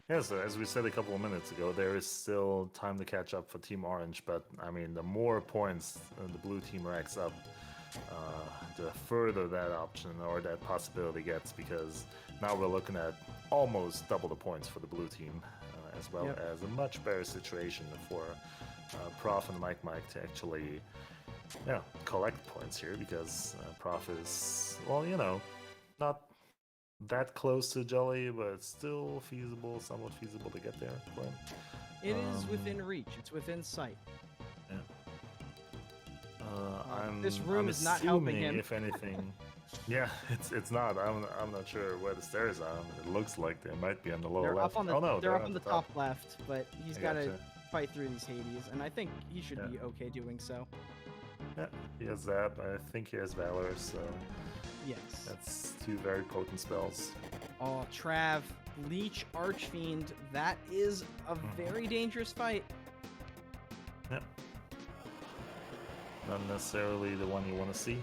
Yeah, so as we said a couple of minutes ago, there is still time to catch up for Team Orange, but I mean, the more points the blue team racks up, the further that option or that possibility gets, because now we're looking at almost double the points for the blue team, as well Yep. as a much better situation for Prof and Mike to actually collect points here, because Prof is, well, not that close to Jolly, but still feasible, somewhat feasible to get there for him. It is within reach. It's within sight. Yeah. This room I'm is not helping assuming, him. If anything, yeah, it's not. I'm not sure where the stairs are. It looks like they might be on the lower They're left. up on the. Oh no, they're up on the top left, but he's I got to gotcha. fight through these Hades, and I think he should Yeah. be okay doing so. Yeah, he has that. I think he has Valor, so Yes. that's two very potent spells. Oh, Trav, Leech Archfiend. That is a very dangerous fight. Yeah. Not necessarily the one you want to see.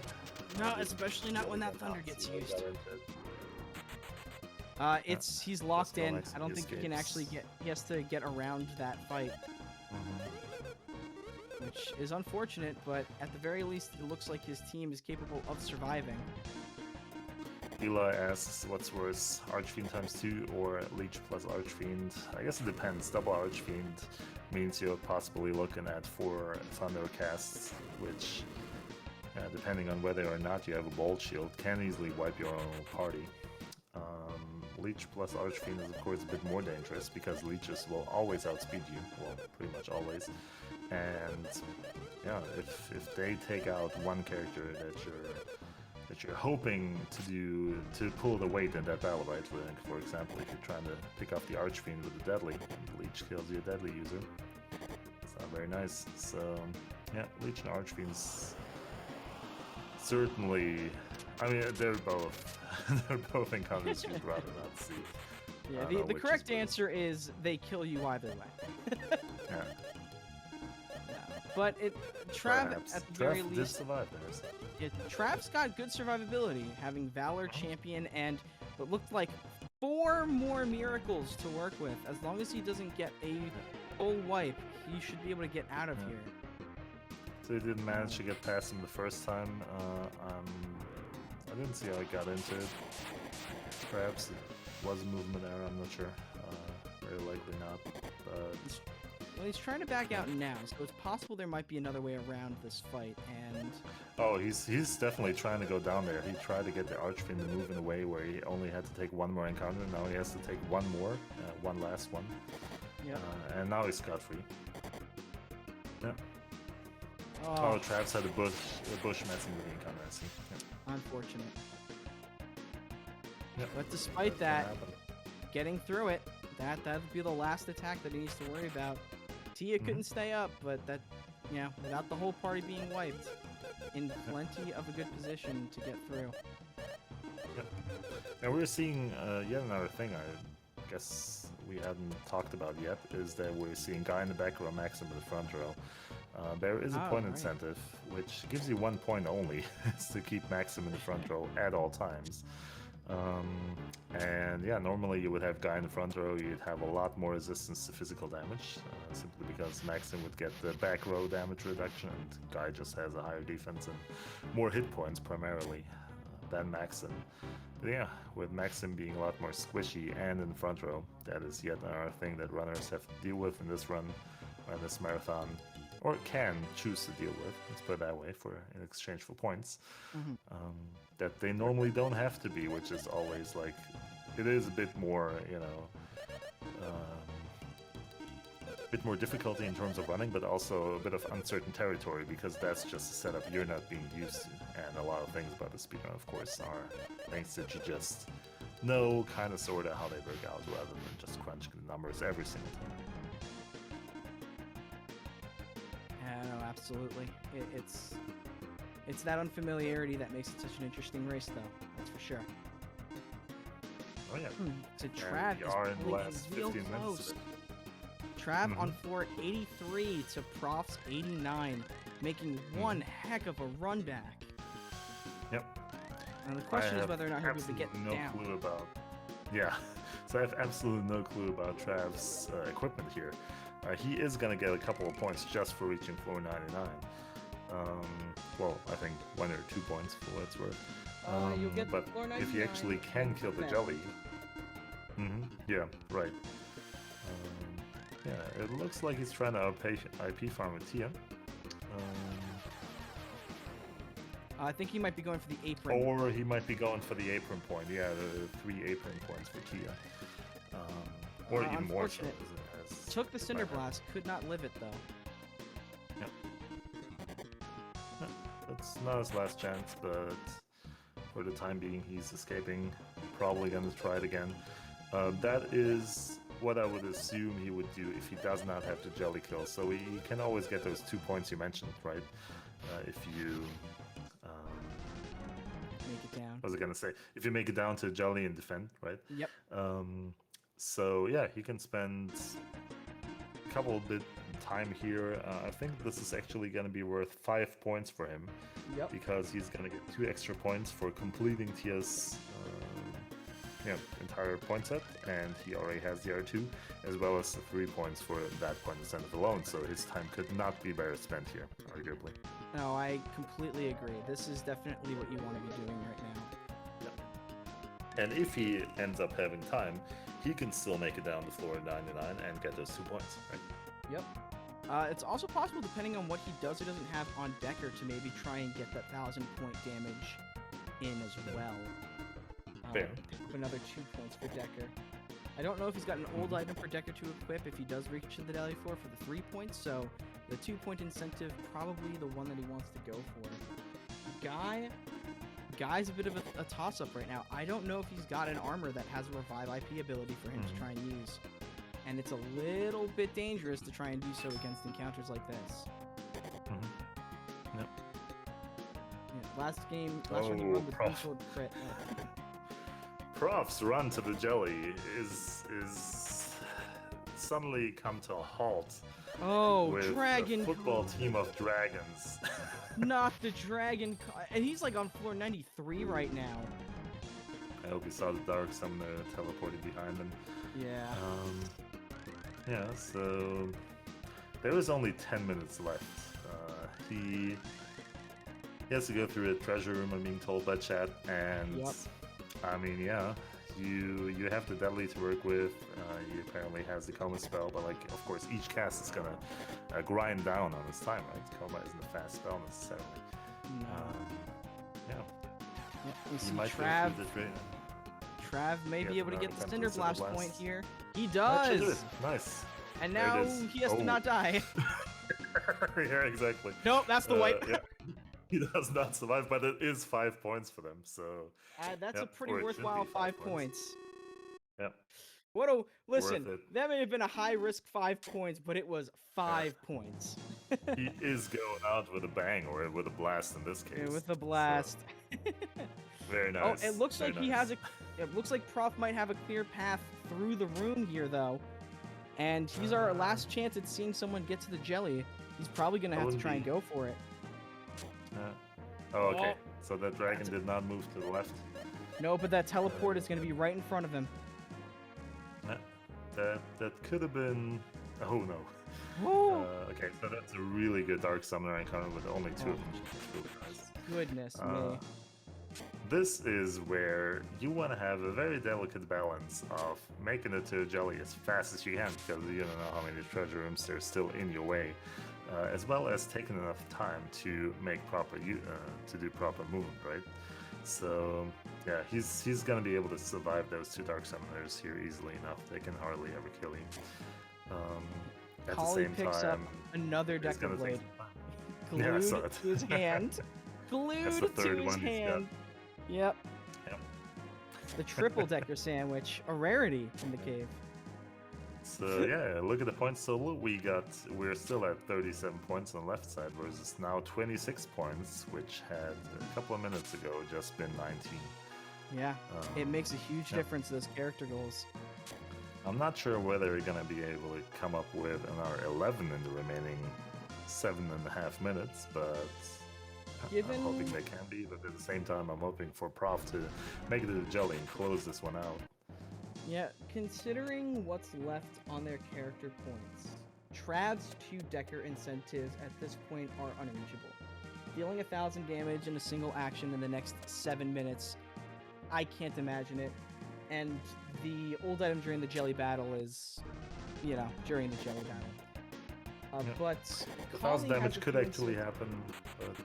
No, especially not when that thunder gets See what used. got into it. He's locked still in. next I don't to think he the can escapes. actually get. He has to get around that fight, which is unfortunate. But at the very least, it looks like his team is capable of surviving. Eli asks, what's worse, Archfiend times 2 or Leech plus Archfiend? I guess it depends. Double Archfiend means you're possibly looking at 4 Thunder casts, which, depending on whether or not you have a Bolt Shield, can easily wipe your own party. Leech plus Archfiend is of course a bit more dangerous, because Leeches will always outspeed you, well, pretty much always. And yeah, if they take out one character that you're hoping to pull the weight in that battle, right? Like, for example, if you're trying to pick off the Archfiend with a Deadly, the Leech kills your Deadly user. It's not very nice. So yeah, Leech and Archfiends certainly. I mean, they're both encounters you'd rather not see. I Yeah, don't the know which is correct worse. answer is they kill you either way. Yeah. Yeah. But Trav, Perhaps. at the very Trav did least, survive there. So. Trav's got good survivability, having Valor, Champion, and what looked like 4 more miracles to work with. As long as he doesn't get a full wipe, he should be able to get out of Yeah. here. So he didn't manage to get past him the first time. I didn't see how he got into it. Perhaps it was a movement error, I'm not sure. Very likely not. But Well, he's trying to back out now, so it's possible there might be another way around this fight, and oh, he's definitely trying to go down there. He tried to get the Archfiend to move in a way where he only had to take one more encounter. Now he has to take one more, one last one. yeah. And now he's scot-free. Yeah. Oh, Oh, Travis had a bush messing with the encounter, I see. Yeah. unfortunate. Yeah. But despite That's that, gonna happen. getting through it, that'd be the last attack that he needs to worry about. Tia couldn't stay up, but that, without the whole party being wiped, in plenty of a good position to get through. And we're seeing yet another thing I guess we hadn't talked about yet, is that we're seeing guy in the back row, Maxim in the front row. There is a Oh, point right. incentive, which gives you 1 point only, is to keep Maxim in the front row at all times. And yeah, normally you would have guy in the front row, you'd have a lot more resistance to physical damage, simply because Maxim would get the back row damage reduction, and guy just has a higher defense and more hit points primarily than Maxim. But yeah, with Maxim being a lot more squishy and in the front row, that is yet another thing that runners have to deal with in this run, or in this marathon, or can choose to deal with, let's put it that way, in exchange for points. That they normally don't have to be, which is always like, it is a bit more, a bit more difficulty in terms of running, but also a bit of uncertain territory, because that's just a setup you're not being used to. And a lot of things about the speedrun, of course, are things that you just know kind of sort of how they work out, rather than just crunching the numbers every single time. Yeah, no, absolutely. It's that unfamiliarity that makes it such an interesting race, though. That's for sure. yeah. So And Trav we is are in the pulling last in real 15 minutes close. of it. Trav on Mhm. floor 83 to Prof's 89, making one heck of a run back. Yep. And the question I is whether or not have he'll be able to get absolutely no down. clue about. Yeah, so I have absolutely no clue about Trav's equipment here. He is gonna get a couple of points just for reaching floor 99. Well, I think 1 or 2 points for what it's worth. You'll get But floor if he 99 actually can and kill the then- jelly, yeah, right. Yeah, it looks like he's trying to IP farm with Tia. I think he might be going for the apron. Or he might be going for the apron point. Yeah, the 3 apron points for Tia. Or even more so. Unfortunate. as Took the Cinder Spider-Man. Blast, could not live it though. That's not his last chance, but for the time being, he's escaping. Probably going to try it again. That is what I would assume he would do if he does not have the jelly kill. So he can always get those 2 points you mentioned, right? If you... Make it down. what was I going to say? If you make it down to jelly and defend, right? Yep. So yeah, he can spend a couple bit time here. I think this is actually going to be worth 5 points for him. Yep. Because he's going to get 2 extra points for completing Tia's entire point set, and he already has the R2, as well as 3 points for that point incentive alone, so his time could not be better spent here, arguably. No, I completely agree. This is definitely what you want to be doing right now. And if he ends up having time, he can still make it down to floor 99 and get those 2 points, right? Yep. It's also possible, depending on what he does or doesn't have on Decker, to maybe try and get that 1,000-point damage in as well. Fair. Another 2 points for Decker. I don't know if he's got an old item for Decker to equip if he does reach to the deli for the 3 points, so the 2-point incentive probably the one that he wants to go for. Guy's a bit of a toss-up right now. I don't know if he's got an armor that has a revive IP ability for him to try and use. And it's a little bit dangerous to try and do so against encounters like this. Yep. Yeah, last run he run the Beeflord crit. Prof's run to the jelly is suddenly come to a halt Oh, with Dragon a football Queen. team of dragons. Not the Dragon... And he's like on floor 93 right now. I hope you saw the Dark Summoner teleported behind him. Yeah. Yeah, so there is only 10 minutes left. He has to go through a treasure room, I'm being told by chat, and Yep. I mean, yeah, you have the deadly to work with. He apparently has the coma spell, but like, of course, each cast is gonna grind down on his time, right? Coma isn't a fast spell necessarily. No. Yeah, Yep, we he see might Trav. go through the drain. Trav may He be has able to another get the attempt Cinder at Cinder Blast Blast. point here. He Actually do does! it. Nice. And There it now is. he has to Oh. not die. Yeah, exactly. Nope, that's the wipe. Yeah. He does not survive, but it is 5 points for them, so That's a Yep, pretty or it should worthwhile be 5 5 points. Yep. Listen, it. that may have been a high risk 5 points, but it was 5 points. He is going out with a bang, or with a blast in this case. Yeah, with the so, blast. very nice. Oh, it looks very like he nice. has it looks like Prof might have a clear path through the room here though. And he's our last chance at seeing someone get to the jelly. He's probably gonna have to try and go for it. Oh, okay. Oh. So that dragon did not move to the left. No, but that teleport is gonna be right in front of him. That could have been. Oh no. Woo! Okay, so that's a really good Dark Summoner encounter with only 2 of them. Really nice. Goodness me. This is where you want to have a very delicate balance of making it to a jelly as fast as you can, because you don't know how many treasure rooms there's still in your way, as well as taking enough time to make to do proper movement, right? So yeah, he's gonna be able to survive those 2 Dark Summoners here easily enough. They can hardly ever kill you. At Holly the same picks time, up another it's Decker gonna Blade. take some time. Glued Yeah, I saw it. to his hand. Glued That's the to third his one he's got. hand. Yep. Yep. The triple Decker sandwich, a rarity in the cave. So yeah, look at the points. So look, we're still at 37 points on the left side versus now 26 points, which had a couple of minutes ago just been 19. Yeah, it Um, makes a huge yeah. difference, those character goals. I'm not sure whether they're gonna be able to come up with another 11 in the remaining 7.5 minutes, but I'm hoping Given- they can be. But at the same time, I'm hoping for Prof to make it a jelly and close this one out. Yeah, considering what's left on their character points, Trav's 2 Decker incentives at this point are unreachable. Dealing 1,000 damage in a single action in the next 7 minutes, I can't imagine it. And the old item during the jelly battle is, during the jelly battle. Yeah. But The Collie 1,000 damage has a could few actually inci- happen, but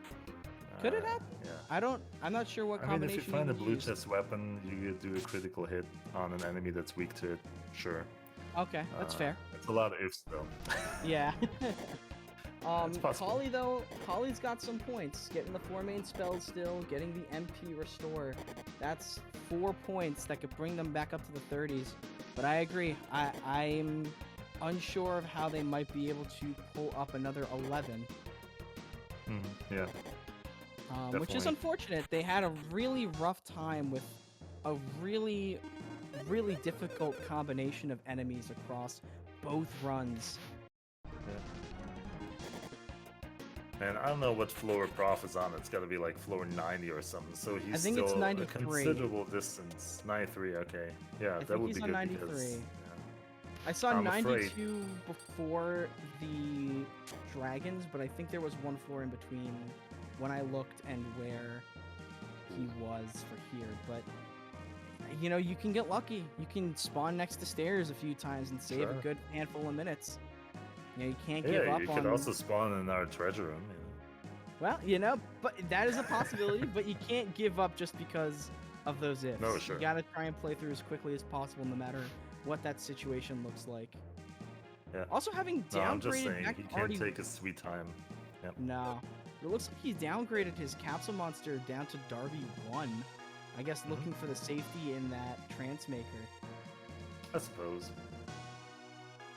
Could it happen? yeah. I'm not sure what I mean, combination if you find a would blue use. chest weapon, you could do a critical hit on an enemy that's weak to it. Sure. Okay, that's fair. It's a lot of ifs though. Yeah. It's possible. Collie though, Collie's got some points. Getting the 4 main spells still, getting the MP restore. That's 4 points that could bring them back up to the 30s. But I agree. I'm unsure of how they might be able to pull up another 11. Yeah. Which is Definitely. unfortunate. They had a really rough time with a really, really difficult combination of enemies across both runs. And I don't know what floor Prof is on. It's got to be like floor 90 or something. So he's think still it's a 93. considerable distance. 93. Okay. Yeah, I that think would he's be on good 93. because. I saw I'm 92 afraid. before the dragons, but I think there was one floor in between when I looked and where he was for here. But you can get lucky. You can spawn next to stairs a few times and save a Sure. good handful of minutes. You can't Yeah, give up you on. could also spawn in our treasure room. Well, but that is a possibility. But you can't give up just because of those ifs. No, sure. You gotta try and play through as quickly as possible, no matter what that situation looks like. Yeah. Also, having No, I'm just downgraded saying, back he can't already. take his sweet time. No, it looks like he's downgraded his capsule monster down to Darby 1. I guess Mm-hmm. looking for the safety in that trance maker. I suppose.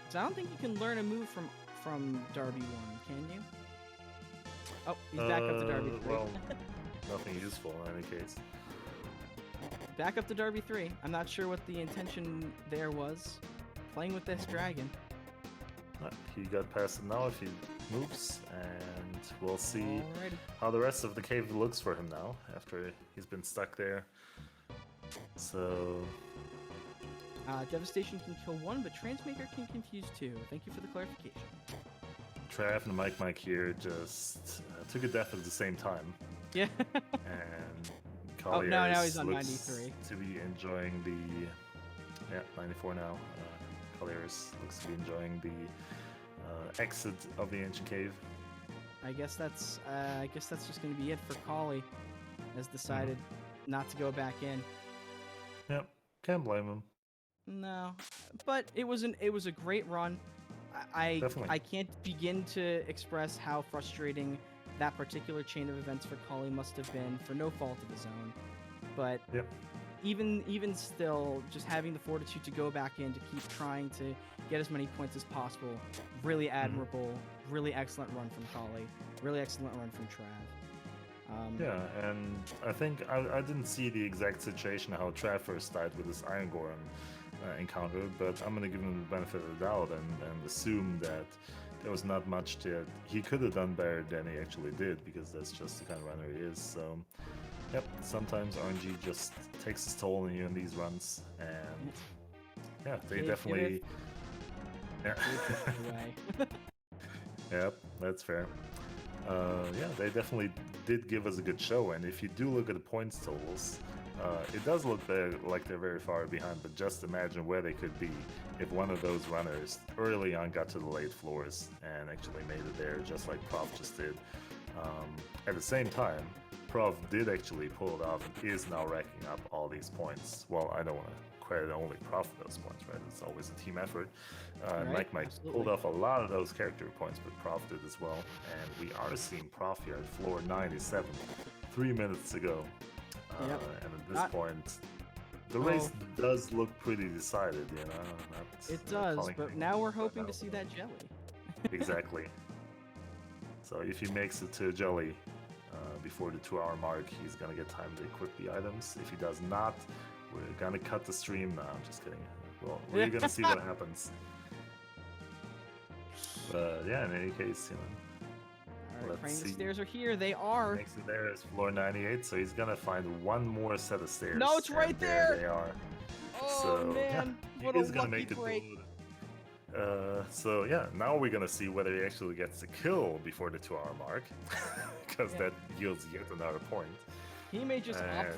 So I don't think you can learn a move from Darby 1, can you? Oh, he's back up to Darby 3. Well, nothing useful in any case. Back up to Darby 3. I'm not sure what the intention there was. Playing with this dragon. He got past it now if he moves, and we'll see Alrighty. how the rest of the cave looks for him now after he's been stuck there. So, Devastation can kill 1, but Transmaker can confuse 2. Thank you for the clarification. Trav and Mike here just took a death at the same time, Yeah. and Oh, Colliers now he's on looks 93. to be enjoying the 94 now. Colliers looks to be enjoying the exit of the ancient cave. I guess that's just gonna be it for Collie. Has decided not to go back in. Yep, can't blame him. No, but it was a great run. Definitely. I can't begin to express how frustrating that particular chain of events for Collie must have been for no fault of his own. But Yep. even still, just having the fortitude to go back in to keep trying to get as many points as possible, really admirable, really excellent run from Collie, really excellent run from Trav. Yeah, and I think I didn't see the exact situation how Trav first died with his Iron Gorgon encounter, but I'm gonna give him the benefit of the doubt and assume that there was not much that he could have done better than he actually did, because that's just the kind of runner he is. So, yep, sometimes RNG just takes its toll on you in these runs, and yeah, they Give definitely. Yeah. Anyway. Yep, that's fair. Yeah, they definitely did give us a good show, and if you do look at the points totals, it does look like they're very far behind, but just imagine where they could be if one of those runners early on got to the late floors and actually made it there, just like Prof just did. At the same time, Prof did actually pull it off and is now racking up all these points. Well, I don't want to credit only Prof for those points, right? It's always a team effort. Right, Mike absolutely. pulled off a lot of those character points, but Prof did as well. And we are seeing Prof here at floor 97, 3 minutes to go. Yep. And at this point, the race does look pretty decided, you know. It does, calling but things, now we're but hoping now- to see that jelly. Exactly. So if he makes it to Jelly, before the 2-hour mark, he's gonna get time to equip the items. If he does not, we're gonna cut the stream. No, I'm just kidding. Well, we're gonna see what happens. But yeah, in any case, Alright, let's see. stairs are here. They are. Next to there is floor 98, so he's gonna find one more set of stairs. No, it's right and there! They are. Oh So, man, yeah, what he a is gonna lucky make it break. So yeah, now we're gonna see whether he actually gets the kill before the 2-hour mark, because that yields yet another point. He may just opt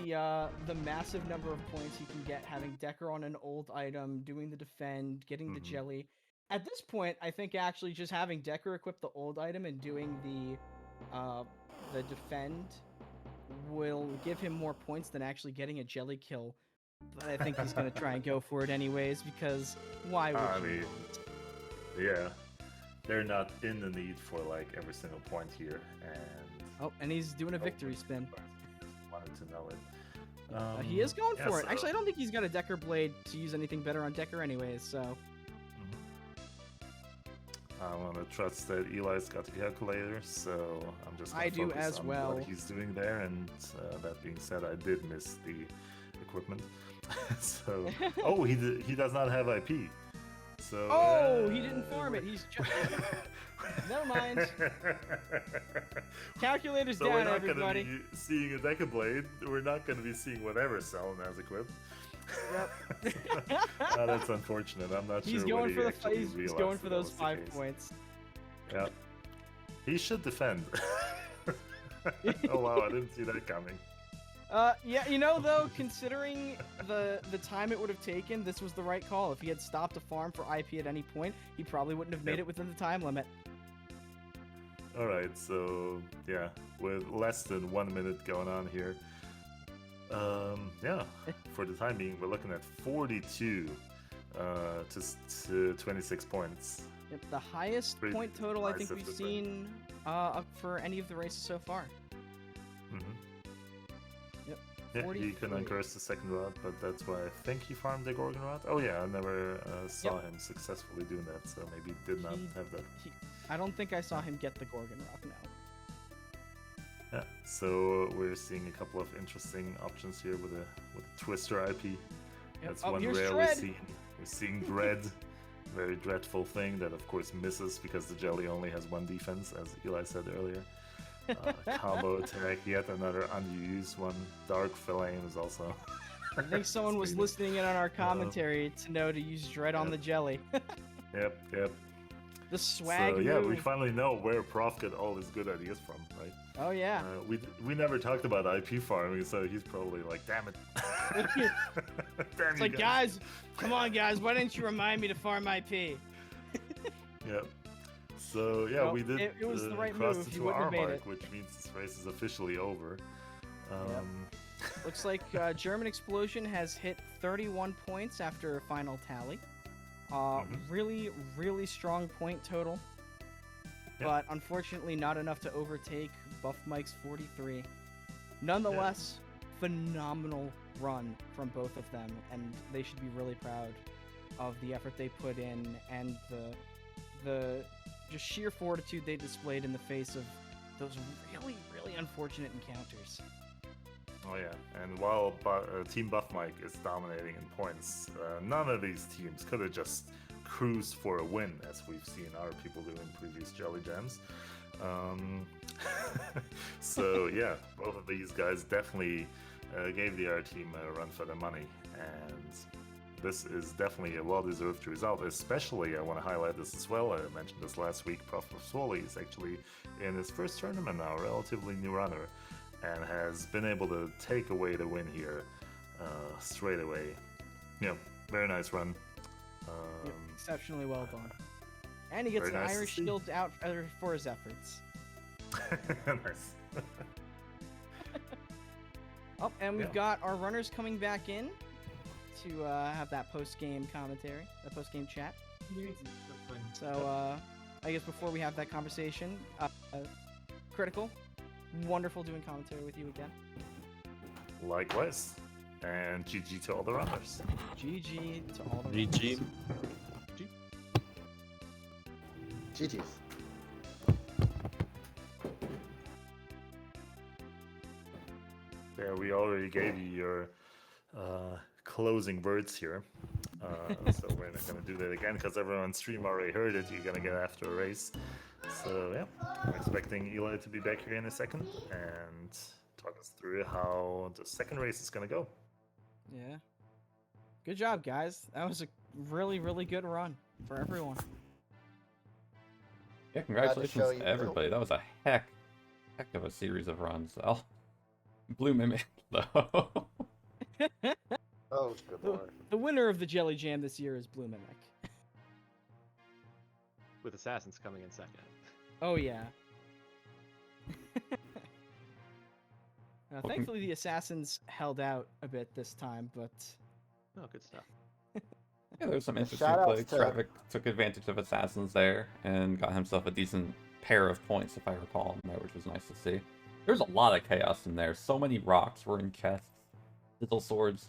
yeah. for the massive number of points he can get having Decker on an old item, doing the defend, getting the Mhm. jelly. At this point, I think actually just having Decker equip the old item and doing the defend will give him more points than actually getting a jelly kill. But I think he's gonna try and go for it anyways because why would I you? mean, yeah, they're not in the need for like every single point here, and Oh, and he's doing a victory spin. wanted to know it. He is going yeah, for it. so- Actually, I don't think he's got a Decker blade to use anything better on Decker anyways, so. I want to trust that Eli's got the calculator, so I'm just gonna I do focus as on well. what he's doing there. And that being said, I did miss the equipment. So, oh, he does not have IP. So. Oh, he didn't farm it. He's just. Never mind. Calculator's So down, we're not everybody. gonna be seeing a Deca Blade. We're not gonna be seeing whatever Selin has equipped. Yep. That's unfortunate. I'm not He's sure. going what for he the actually he's realized going that for that those was the 5 case. points. Yeah. He should defend. Oh wow, I didn't see that coming. Yeah, though, considering the time it would have taken, this was the right call. If he had stopped to farm for IP at any point, he probably wouldn't have made Yep. it within the time limit. Alright, so yeah, with less than 1 minute going on here. Yeah, for the time being, we're looking at 42 to 26 points. Yep, the highest Pretty point total I think decisive we've defend. seen for any of the races so far. Mm-hmm. Yep. Yeah, he couldn't 43. curse the second route, but that's why I think he farmed the Gorgon route. Oh yeah, I never saw Yep. him successfully doing that, so maybe did not He- have that. I don't think I saw him get the Gorgon rock now. Yeah, so we're seeing a couple of interesting options here with a Twister IP. Yep. That's Oh, one here's rarely Dread. seen. We're seeing Dread, very dreadful thing that of course misses because the jelly only has one defense, as Eli said earlier. Combo attack, yet another unused one. Dark Flame is also. I think someone was Sweet. listening in on our commentary to know to use Dread on Yep. the jelly. Yep. The swag So yeah, we move. finally know where Prof got all his good ideas from, right? Oh yeah. We never talked about IP farming, so he's probably like, damn it. Damn It's you like, guys, come on, guys, why didn't you remind me to farm IP? Yep. So yeah, Well, we did it was the right cross move, the you wouldn't have 2-hour made mark, it. which means this race is officially over. Looks like German Explosion has hit 31 points after a final tally. Mhm. Really, really strong point total. Yep. But unfortunately not enough to overtake Buff Mike's 43. Nonetheless, phenomenal run from both of them, and they should be really proud of the effort they put in and the just sheer fortitude they displayed in the face of those really, really unfortunate encounters. Oh yeah, and while Team Buff Mike is dominating in points, none of these teams could have just cruised for a win, as we've seen our people do in previous Jelly Jams. So yeah, both of these guys definitely gave the R team a run for their money, and this is definitely a well-deserved result. Especially, I want to highlight this as well. I mentioned this last week. Prof. Swoley is actually in his first tournament now, relatively new runner, and has been able to take away the win here straight away. Yeah, very nice run. Yep, exceptionally well done. And he gets Very an nice to Irish see. Shield out for his efforts. Nice. Oh, and we've Yeah. got our runners coming back in to have that post-game commentary, that post-game chat. So, I guess before we have that conversation, Critical, wonderful doing commentary with you again. Likewise. And GG to all the runners. GG to all the GG. runners. GG's. already gave you your closing words here. So we're not going to do that again because everyone on stream already heard it. You're going to get after a race. So yeah, I'm expecting Eli to be back here in a second and talk us through how the second race is going to go. Yeah. Good job, guys. That was a really, really good run for everyone. Yeah, congratulations show to you, everybody. That was a heck of a series of runs. Blue Mimic, though. Oh, good lord. The winner of the Jelly Jam this year is Blue Mimic. With Assassins coming in second. Oh, yeah. Thankfully, the Assassins held out a bit this time, but... Oh, good stuff. Yeah, there's some interesting Shoutouts play. to- Traffic took advantage of Assassins there and got himself a decent pair of points, if I recall, in there, which was nice to see. There's a lot of chaos in there. So many rocks were in chests. Sizzle swords